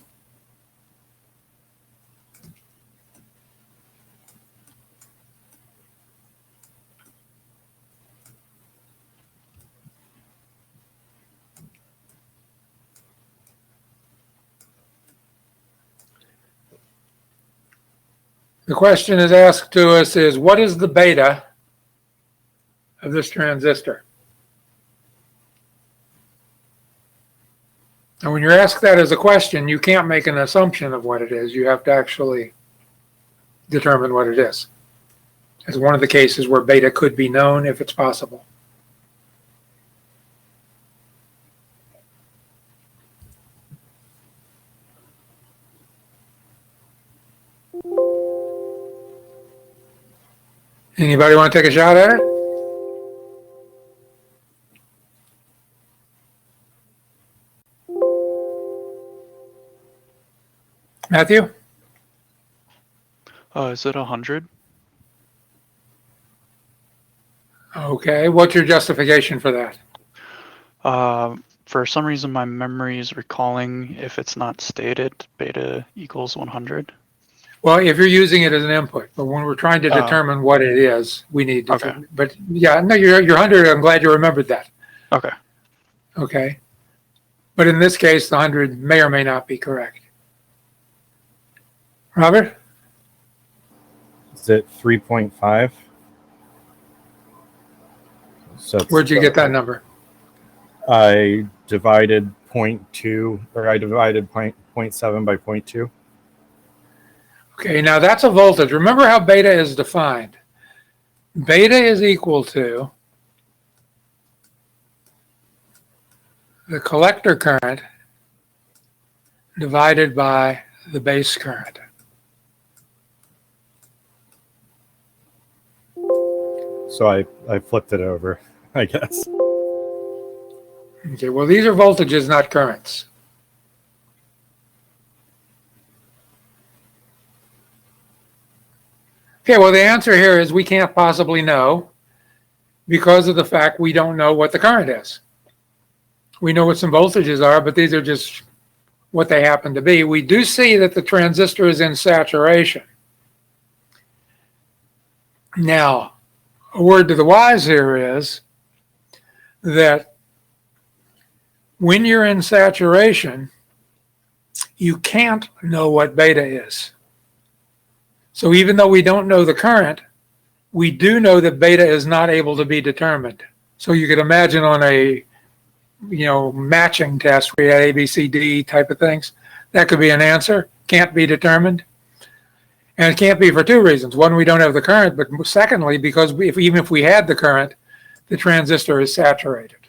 The question is asked to us is, what is the beta of this transistor? And when you're asked that as a question, you can't make an assumption of what it is. You have to actually determine what it is. It's one of the cases where beta could be known if it's possible. Anybody want to take a shot at it? Matthew? Is it 100? Okay, what's your justification for that? For some reason, my memory is recalling, if it's not stated, beta equals 100. Well, if you're using it as an input, but when we're trying to determine what it is, we need to. Okay. But yeah, no, you're 100. I'm glad you remembered that. Okay. Okay. But in this case, the 100 may or may not be correct. Robert? Is it 3.5? So Where'd you get that number? I divided 0.2, or I divided 0.7 by 0.2. Okay, now that's a voltage. Remember how beta is defined. Beta is equal to the collector current divided by the base current. So I flipped it over, I guess. Okay, well, these are voltages, not currents. Okay, well, the answer here is we can't possibly know because of the fact we don't know what the current is. We know what some voltages are, but these are just what they happen to be. We do see that the transistor is in saturation. Now, a word to the wise here is that when you're in saturation, you can't know what beta is. So even though we don't know the current, we do know that beta is not able to be determined. So you could imagine on a matching test where you had A, B, C, D type of things, that could be an answer, can't be determined. And it can't be for two reasons. One, we don't have the current, but secondly, because even if we had the current, the transistor is saturated.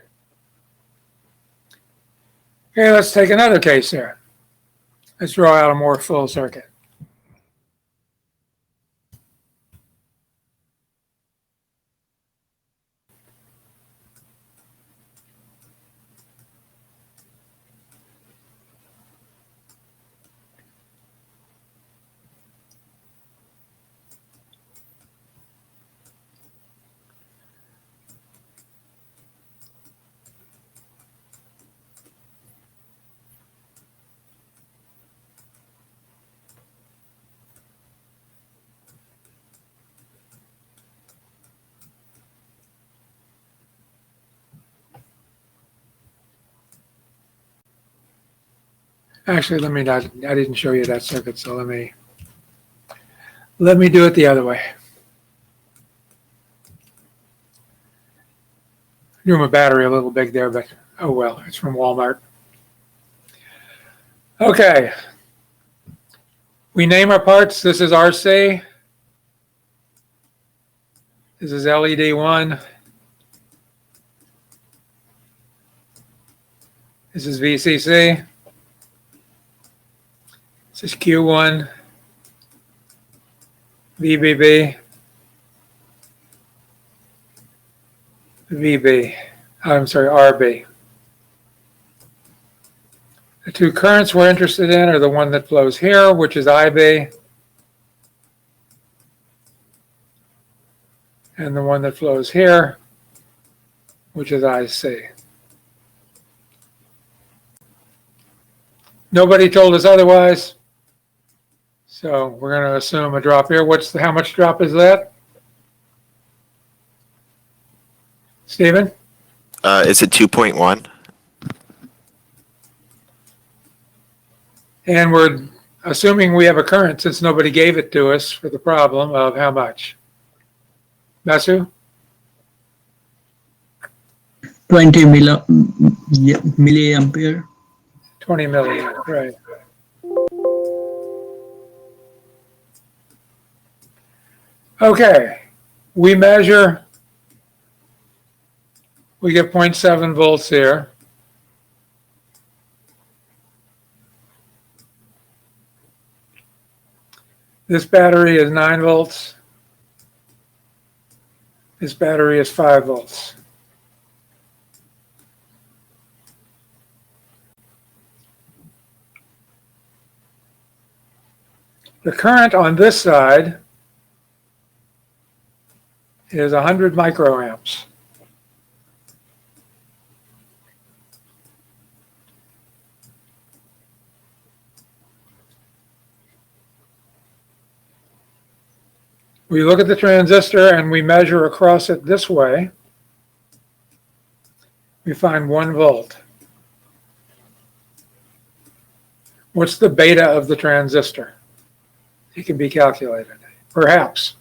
Okay, let's take another case here. Let's draw out a more full circuit. Actually, I didn't show you that circuit, so let me do it the other way. Drew my battery a little big there, but oh well, it's from Walmart. Okay. We name our parts. This is RC. This is LED 1. This is VCC. This is Q1, VBB, RB. The two currents we're interested in are the one that flows here, which is IB, and the one that flows here, which is IC. Nobody told us otherwise. So we're going to assume a drop here. How much drop is that? Stephen? Is it 2.1? And we're assuming we have a current, since nobody gave it to us for the problem, of how much? Masu? 20 milliampere. 20 milliamp, right. Okay, we measure, we get 0.7 volts here. This battery is 9 volts. This battery is 5 volts. The current on this side is 100 microamps. We look at the transistor and we measure across it this way. We find 1 volt. What's the beta of the transistor? It can be calculated, perhaps.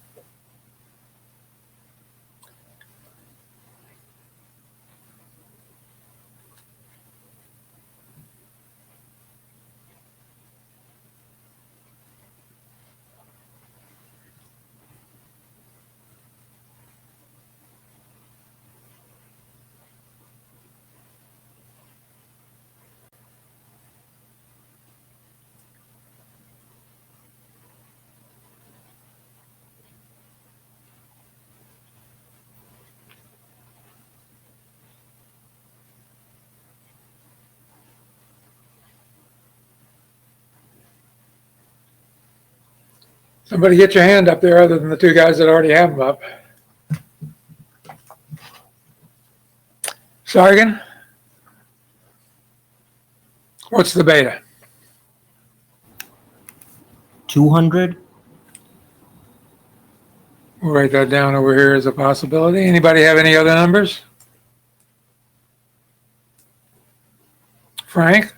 Somebody get your hand up there other than the two guys that already have them up. Sargon? What's the beta? 200. We'll write that down over here as a possibility. Anybody have any other numbers? Frank?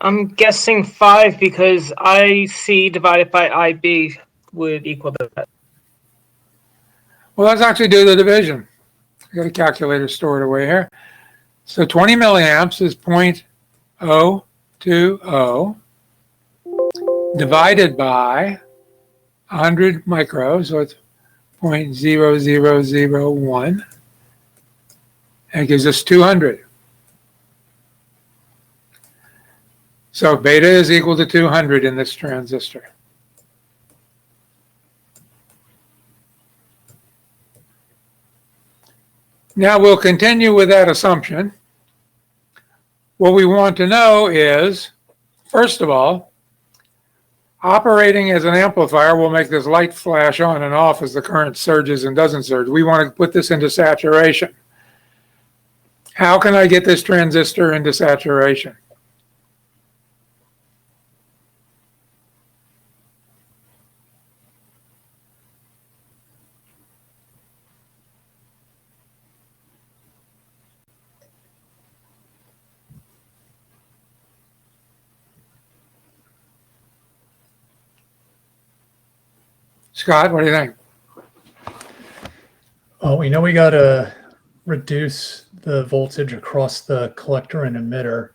I'm guessing 5 because IC divided by IB would equal that. Well, let's actually do the division. I got a calculator stored away here. So 20 milliamps is 0.020 divided by 100 micro, so it's 0.0001. That gives us 200. So beta is equal to 200 in this transistor. Now we'll continue with that assumption. What we want to know is, first of all, operating as an amplifier will make this light flash on and off as the current surges and doesn't surge. We want to put this into saturation. How can I get this transistor into saturation? Scott, what do you think? Oh, we know we got to reduce the voltage across the collector and emitter.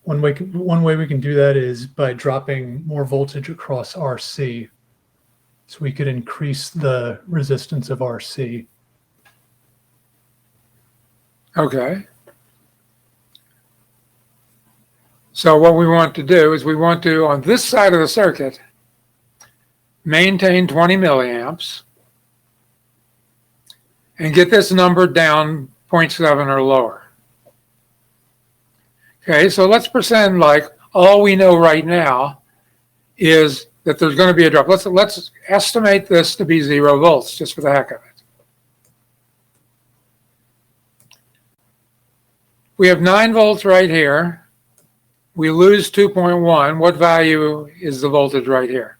One way we can do that is by dropping more voltage across RC. So we could increase the resistance of RC. Okay. So what we want to do is we want to, on this side of the circuit, maintain 20 milliamps and get this number down 0.7 or lower. Okay, so let's pretend like all we know right now is that there's going to be a drop. Let's estimate this to be 0 volts just for the heck of it. We have 9 volts right here. We lose 2.1. What value is the voltage right here?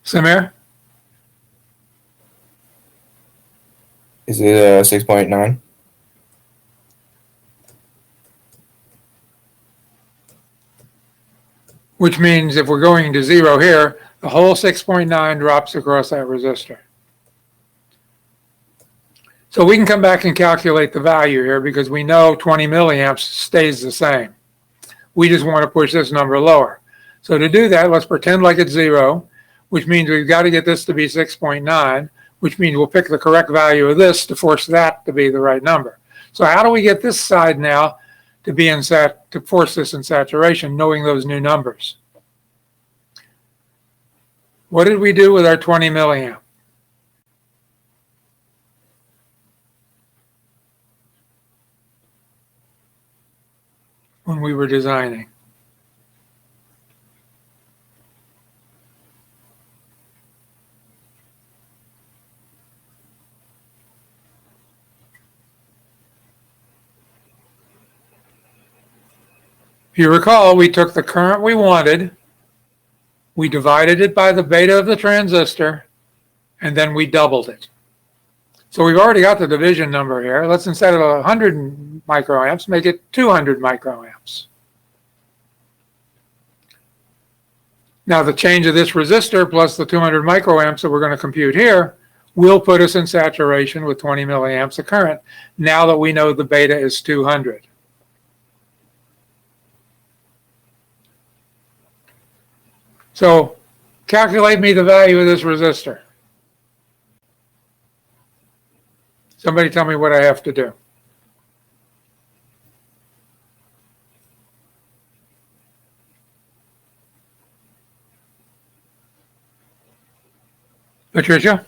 Samir? Is it 6.9? Which means if we're going to 0 here, the whole 6.9 drops across that resistor. So we can come back and calculate the value here because we know 20 milliamps stays the same. We just want to push this number lower. So to do that, let's pretend like it's 0, which means we've got to get this to be 6.9, which means we'll pick the correct value of this to force that to be the right number. So how do we get this side now to be to force this in saturation, knowing those new numbers? What did we do with our 20 milliamp? When we were designing? If you recall, we took the current we wanted, we divided it by the beta of the transistor, and then we doubled it. So we've already got the division number here. Let's, instead of 100 microamps, make it 200 microamps. Now the change of this resistor plus the 200 microamps that we're going to compute here will put us in saturation with 20 milliamps of current, now that we know the beta is 200. So calculate me the value of this resistor. Somebody tell me what I have to do. Patricia?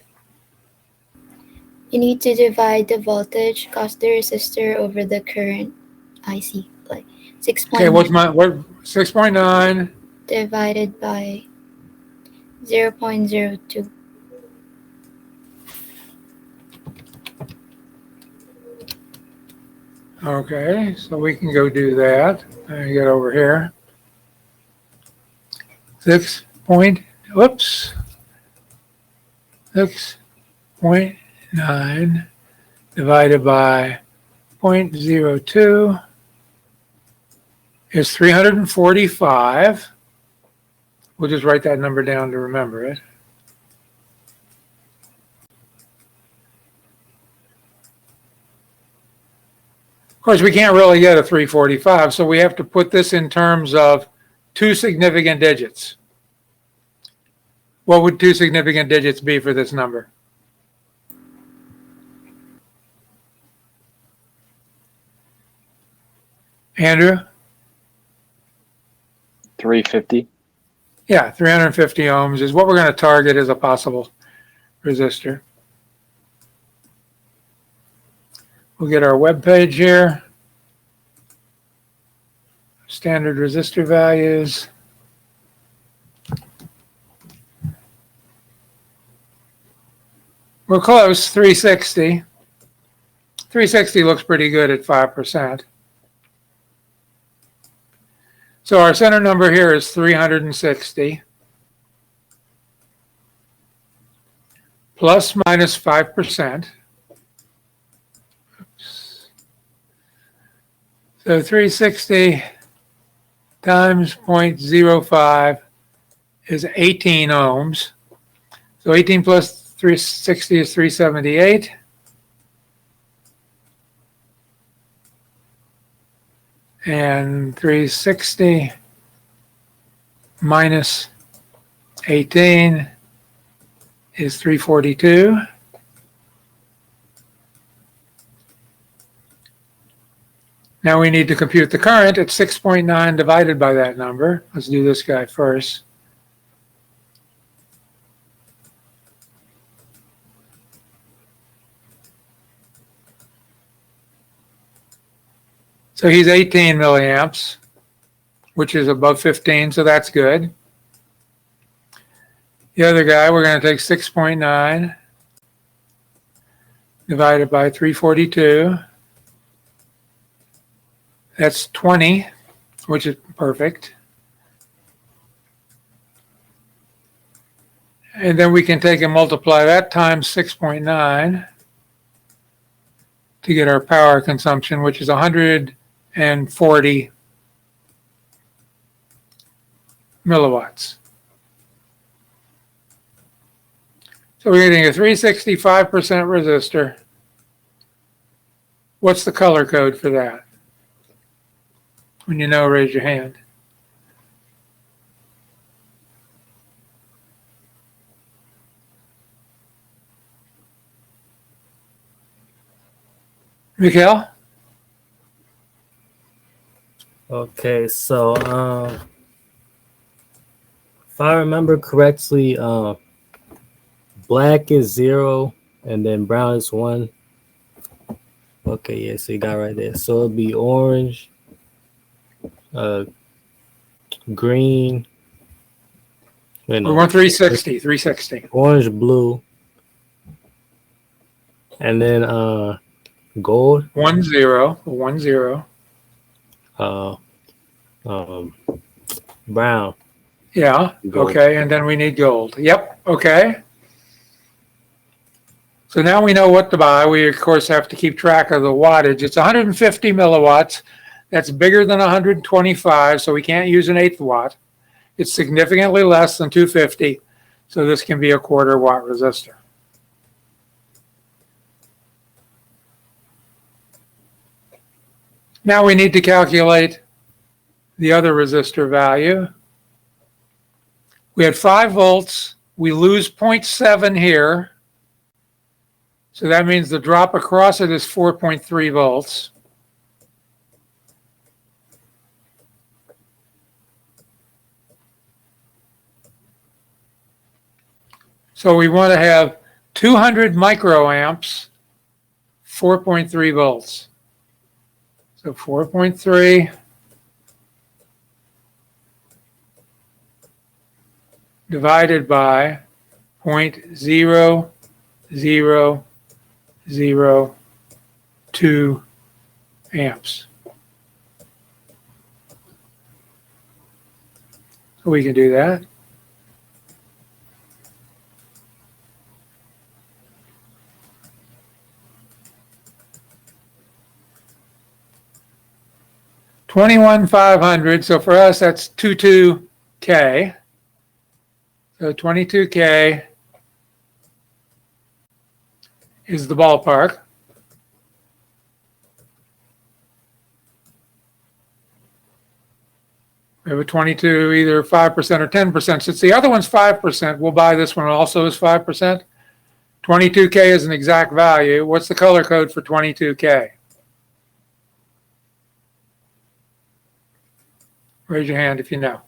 You need to divide the voltage caused the resistor over the current. I see. Like 6.9. Okay, what 6.9 divided by 0.02. Okay, so we can go do that. Let me get over here. 6.9 divided by 0.02 is 345. We'll just write that number down to remember it. Of course, we can't really get a 345, so we have to put this in terms of two significant digits. What would two significant digits be for this number? Andrew? 350. Yeah, 350 ohms is what we're going to target as a possible resistor. We'll get our web page here. Standard resistor values. We're close, 360. 360 looks pretty good at 5%. So our center number here is 360. Plus minus 5%. So 360 times 0.05 is 18 ohms. So 18 plus 360 is 378. And 360 minus 18 is 342. Now we need to compute the current at 6.9 divided by that number. Let's do this guy first. So he's 18 milliamps, which is above 15, so that's good. The other guy, we're going to take 6.9 divided by 342. That's 20, which is perfect. And then we can take and multiply that times 6.9. to get our power consumption, which is 140 milliwatts. So we're getting a 365% resistor. What's the color code for that? When you know, raise your hand. Mikhail? Okay, so if I remember correctly, black is 0 and then brown is 1. Okay, yeah, so you got right there. So it'll be orange, green. We want 360, 360. Orange, blue, and then gold. 1 0, 1 0. Brown. Yeah. Gold. Okay, and then we need gold. Yep. Okay. So now we know what to buy. We of course have to keep track of the wattage. It's 150 milliwatts. That's bigger than 125, so we can't use an 1/8 watt. It's significantly less than 250, so this can be a 1/4 watt resistor. Now we need to calculate the other resistor value. We had 5 volts. We lose 0.7 here. So that means the drop across it is 4.3 volts. So we want to have 200 microamps, 4.3 volts. So 4.3 divided by 0.0002 amps. So we can do that. $21,500. So for us, that's 22K. So 22K is the ballpark. We have a 22, either 5% or 10%. Since the other one's 5%, we'll buy this one also as 5%. 22K is an exact value. What's the color code for 22K? Raise your hand if you know.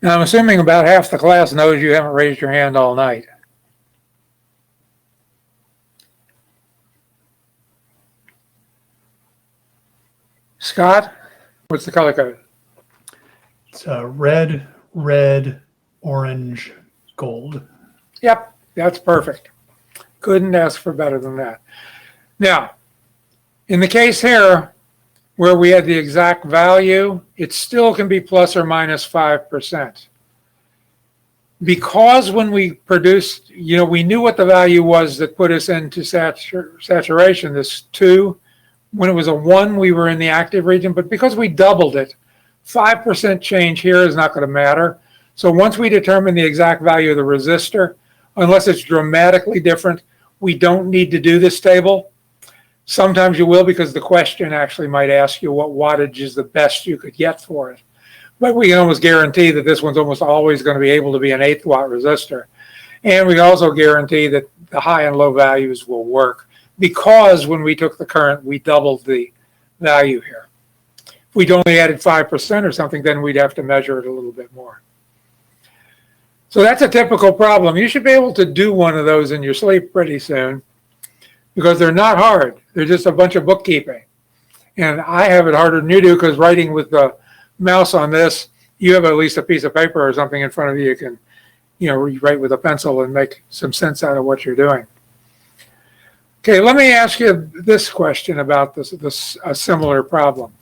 Now, I'm assuming about half the class knows you haven't raised your hand all night. Scott, what's the color code? It's red, red, orange, gold. Yep, that's perfect. Couldn't ask for better than that. Now, in the case here, where we had the exact value, it still can be plus or minus 5%. Because when we produced, we knew what the value was that put us into saturation, this 2. When it was a 1, we were in the active region, but because we doubled it, 5% change here is not going to matter. So once we determine the exact value of the resistor, unless it's dramatically different, we don't need to do this table. Sometimes you will, because the question actually might ask you what wattage is the best you could get for it. But we can almost guarantee that this one's almost always going to be able to be an 1/8 watt resistor. And we also guarantee that the high and low values will work, because when we took the current, we doubled the value here. If we'd only added 5% or something, then we'd have to measure it a little bit more. So that's a typical problem. You should be able to do one of those in your sleep pretty soon, because they're not hard. They're just a bunch of bookkeeping. And I have it harder than you do, because writing with the mouse on this you have at least a piece of paper or something in front of you. You can, write with a pencil and make some sense out of what you're doing. Okay, let me ask you this question about this a similar problem.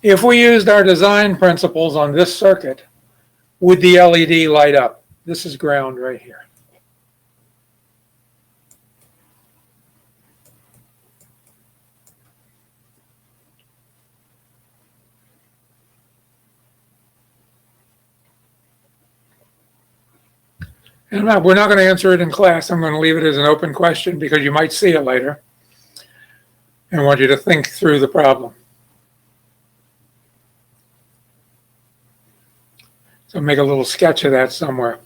If we used our design principles on this circuit, would the LED light up? This is ground right here. And we're not going to answer it in class. I'm going to leave it as an open question because you might see it later. And I want you to think through the problem. So make a little sketch of that somewhere.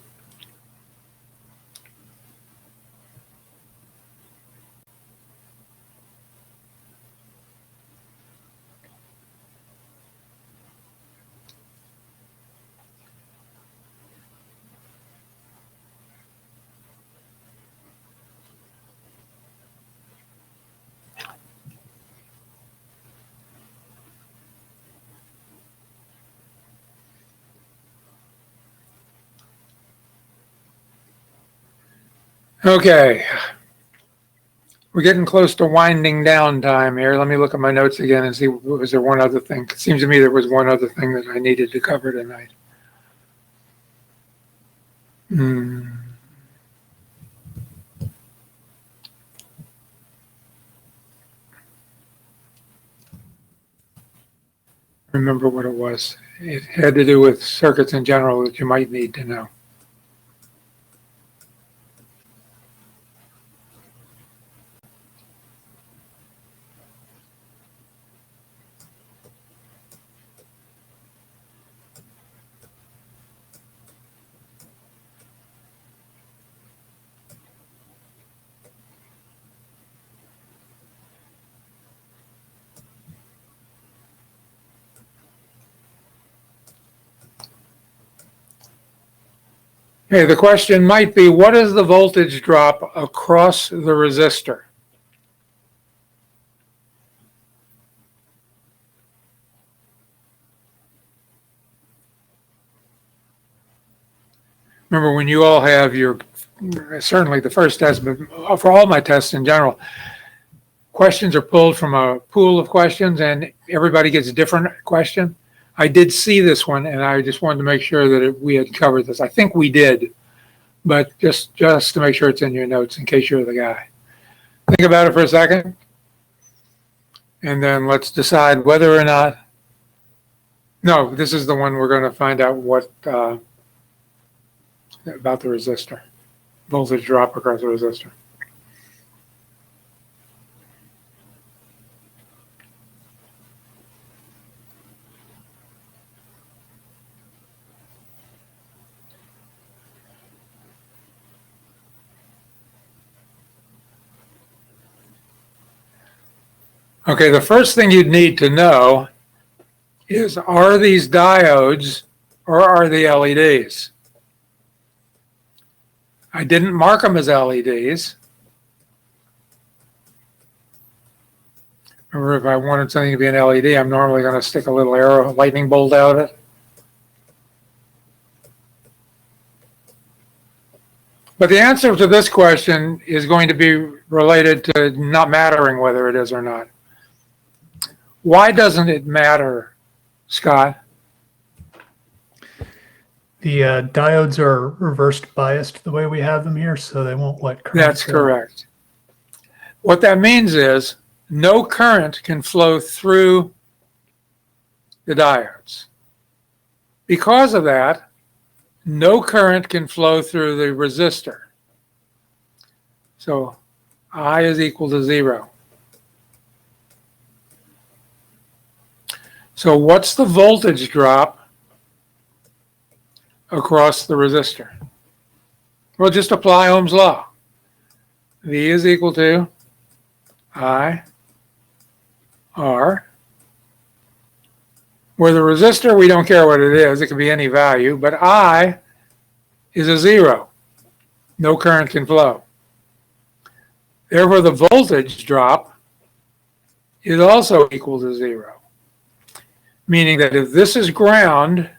Okay, we're getting close to winding down time here. Let me look at my notes again and see, was there one other thing? It seems to me there was one other thing that I needed to cover tonight. Remember what it was. It had to do with circuits in general that you might need to know. Okay, the question might be, what is the voltage drop across the resistor? Remember when you all have your, certainly the first test, but for all my tests in general, questions are pulled from a pool of questions and everybody gets a different question. I did see this one and I just wanted to make sure that we had covered this. I think we did, but just to make sure it's in your notes in case you're the guy. Think about it for a second. And then let's decide whether or not, no, this is the one we're going to find out what, about the resistor, voltage drop across the resistor. Okay, the first thing you'd need to know is, are these diodes or are they LEDs? I didn't mark them as LEDs. Remember, if I wanted something to be an LED, I'm normally going to stick a little arrow, lightning bolt out of it. But the answer to this question is going to be related to not mattering whether it is or not. Why doesn't it matter, Scott? The diodes are reversed biased the way we have them here, so they won't let current. That's correct. What that means is no current can flow through the diodes. Because of that, no current can flow through the resistor. So I is equal to 0. So what's the voltage drop across the resistor? Well, just apply Ohm's law. V is equal to I R. Where the resistor, we don't care what it is. It can be any value, but I is a 0. No current can flow. Therefore, the voltage drop is also equal to 0. Meaning that if this is ground,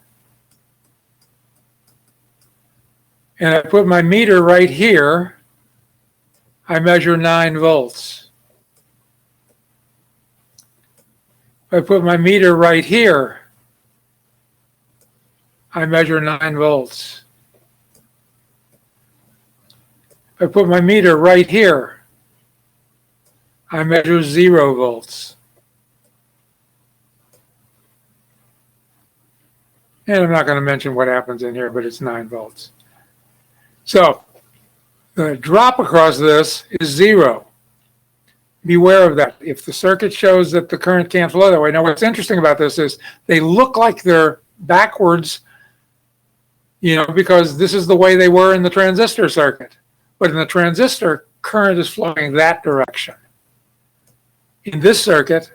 and I put my meter right here, I measure 9 volts. If I put my meter right here, I measure 9 volts. If I put my meter right here, I measure 0 volts. And I'm not going to mention what happens in here, but it's 9 volts. So the drop across this is 0. Beware of that. If the circuit shows that the current can't flow that way. Now, what's interesting about this is they look like they're backwards, because this is the way they were in the transistor circuit. But in the transistor, current is flowing that direction. In this circuit,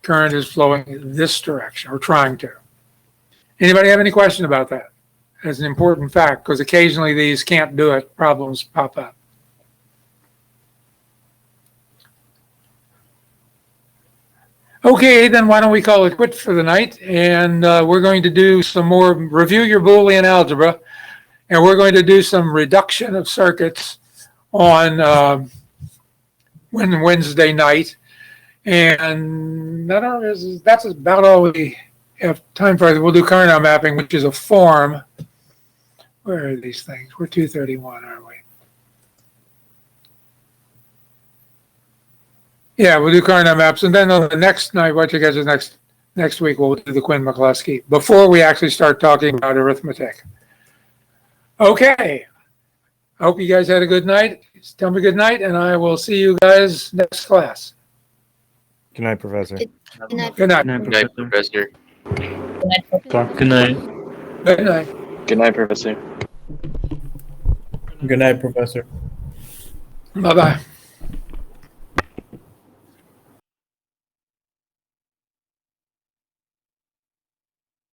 current is flowing this direction, or trying to. Anybody have any question about that? That's an important fact, because occasionally these can't do it problems pop up. Okay, then why don't we call it quits for the night, and we're going to do some more, review your Boolean algebra, and we're going to do some reduction of circuits on Wednesday night. And that's about all we have time for. We'll do kernel mapping, which is a form. Where are these things? We're 231, aren't we? Yeah, we'll do kernel maps, and then on the next night, what you guys is next week, we'll do the Quinn-McCluskey before we actually start talking about arithmetic. Okay. I hope you guys had a good night. Tell me good night, and I will see you guys next class. Good night, Professor. Good night. Good night. Good night, Professor. Good night. Good night. Good night, Professor. Good night, Professor. Bye-bye.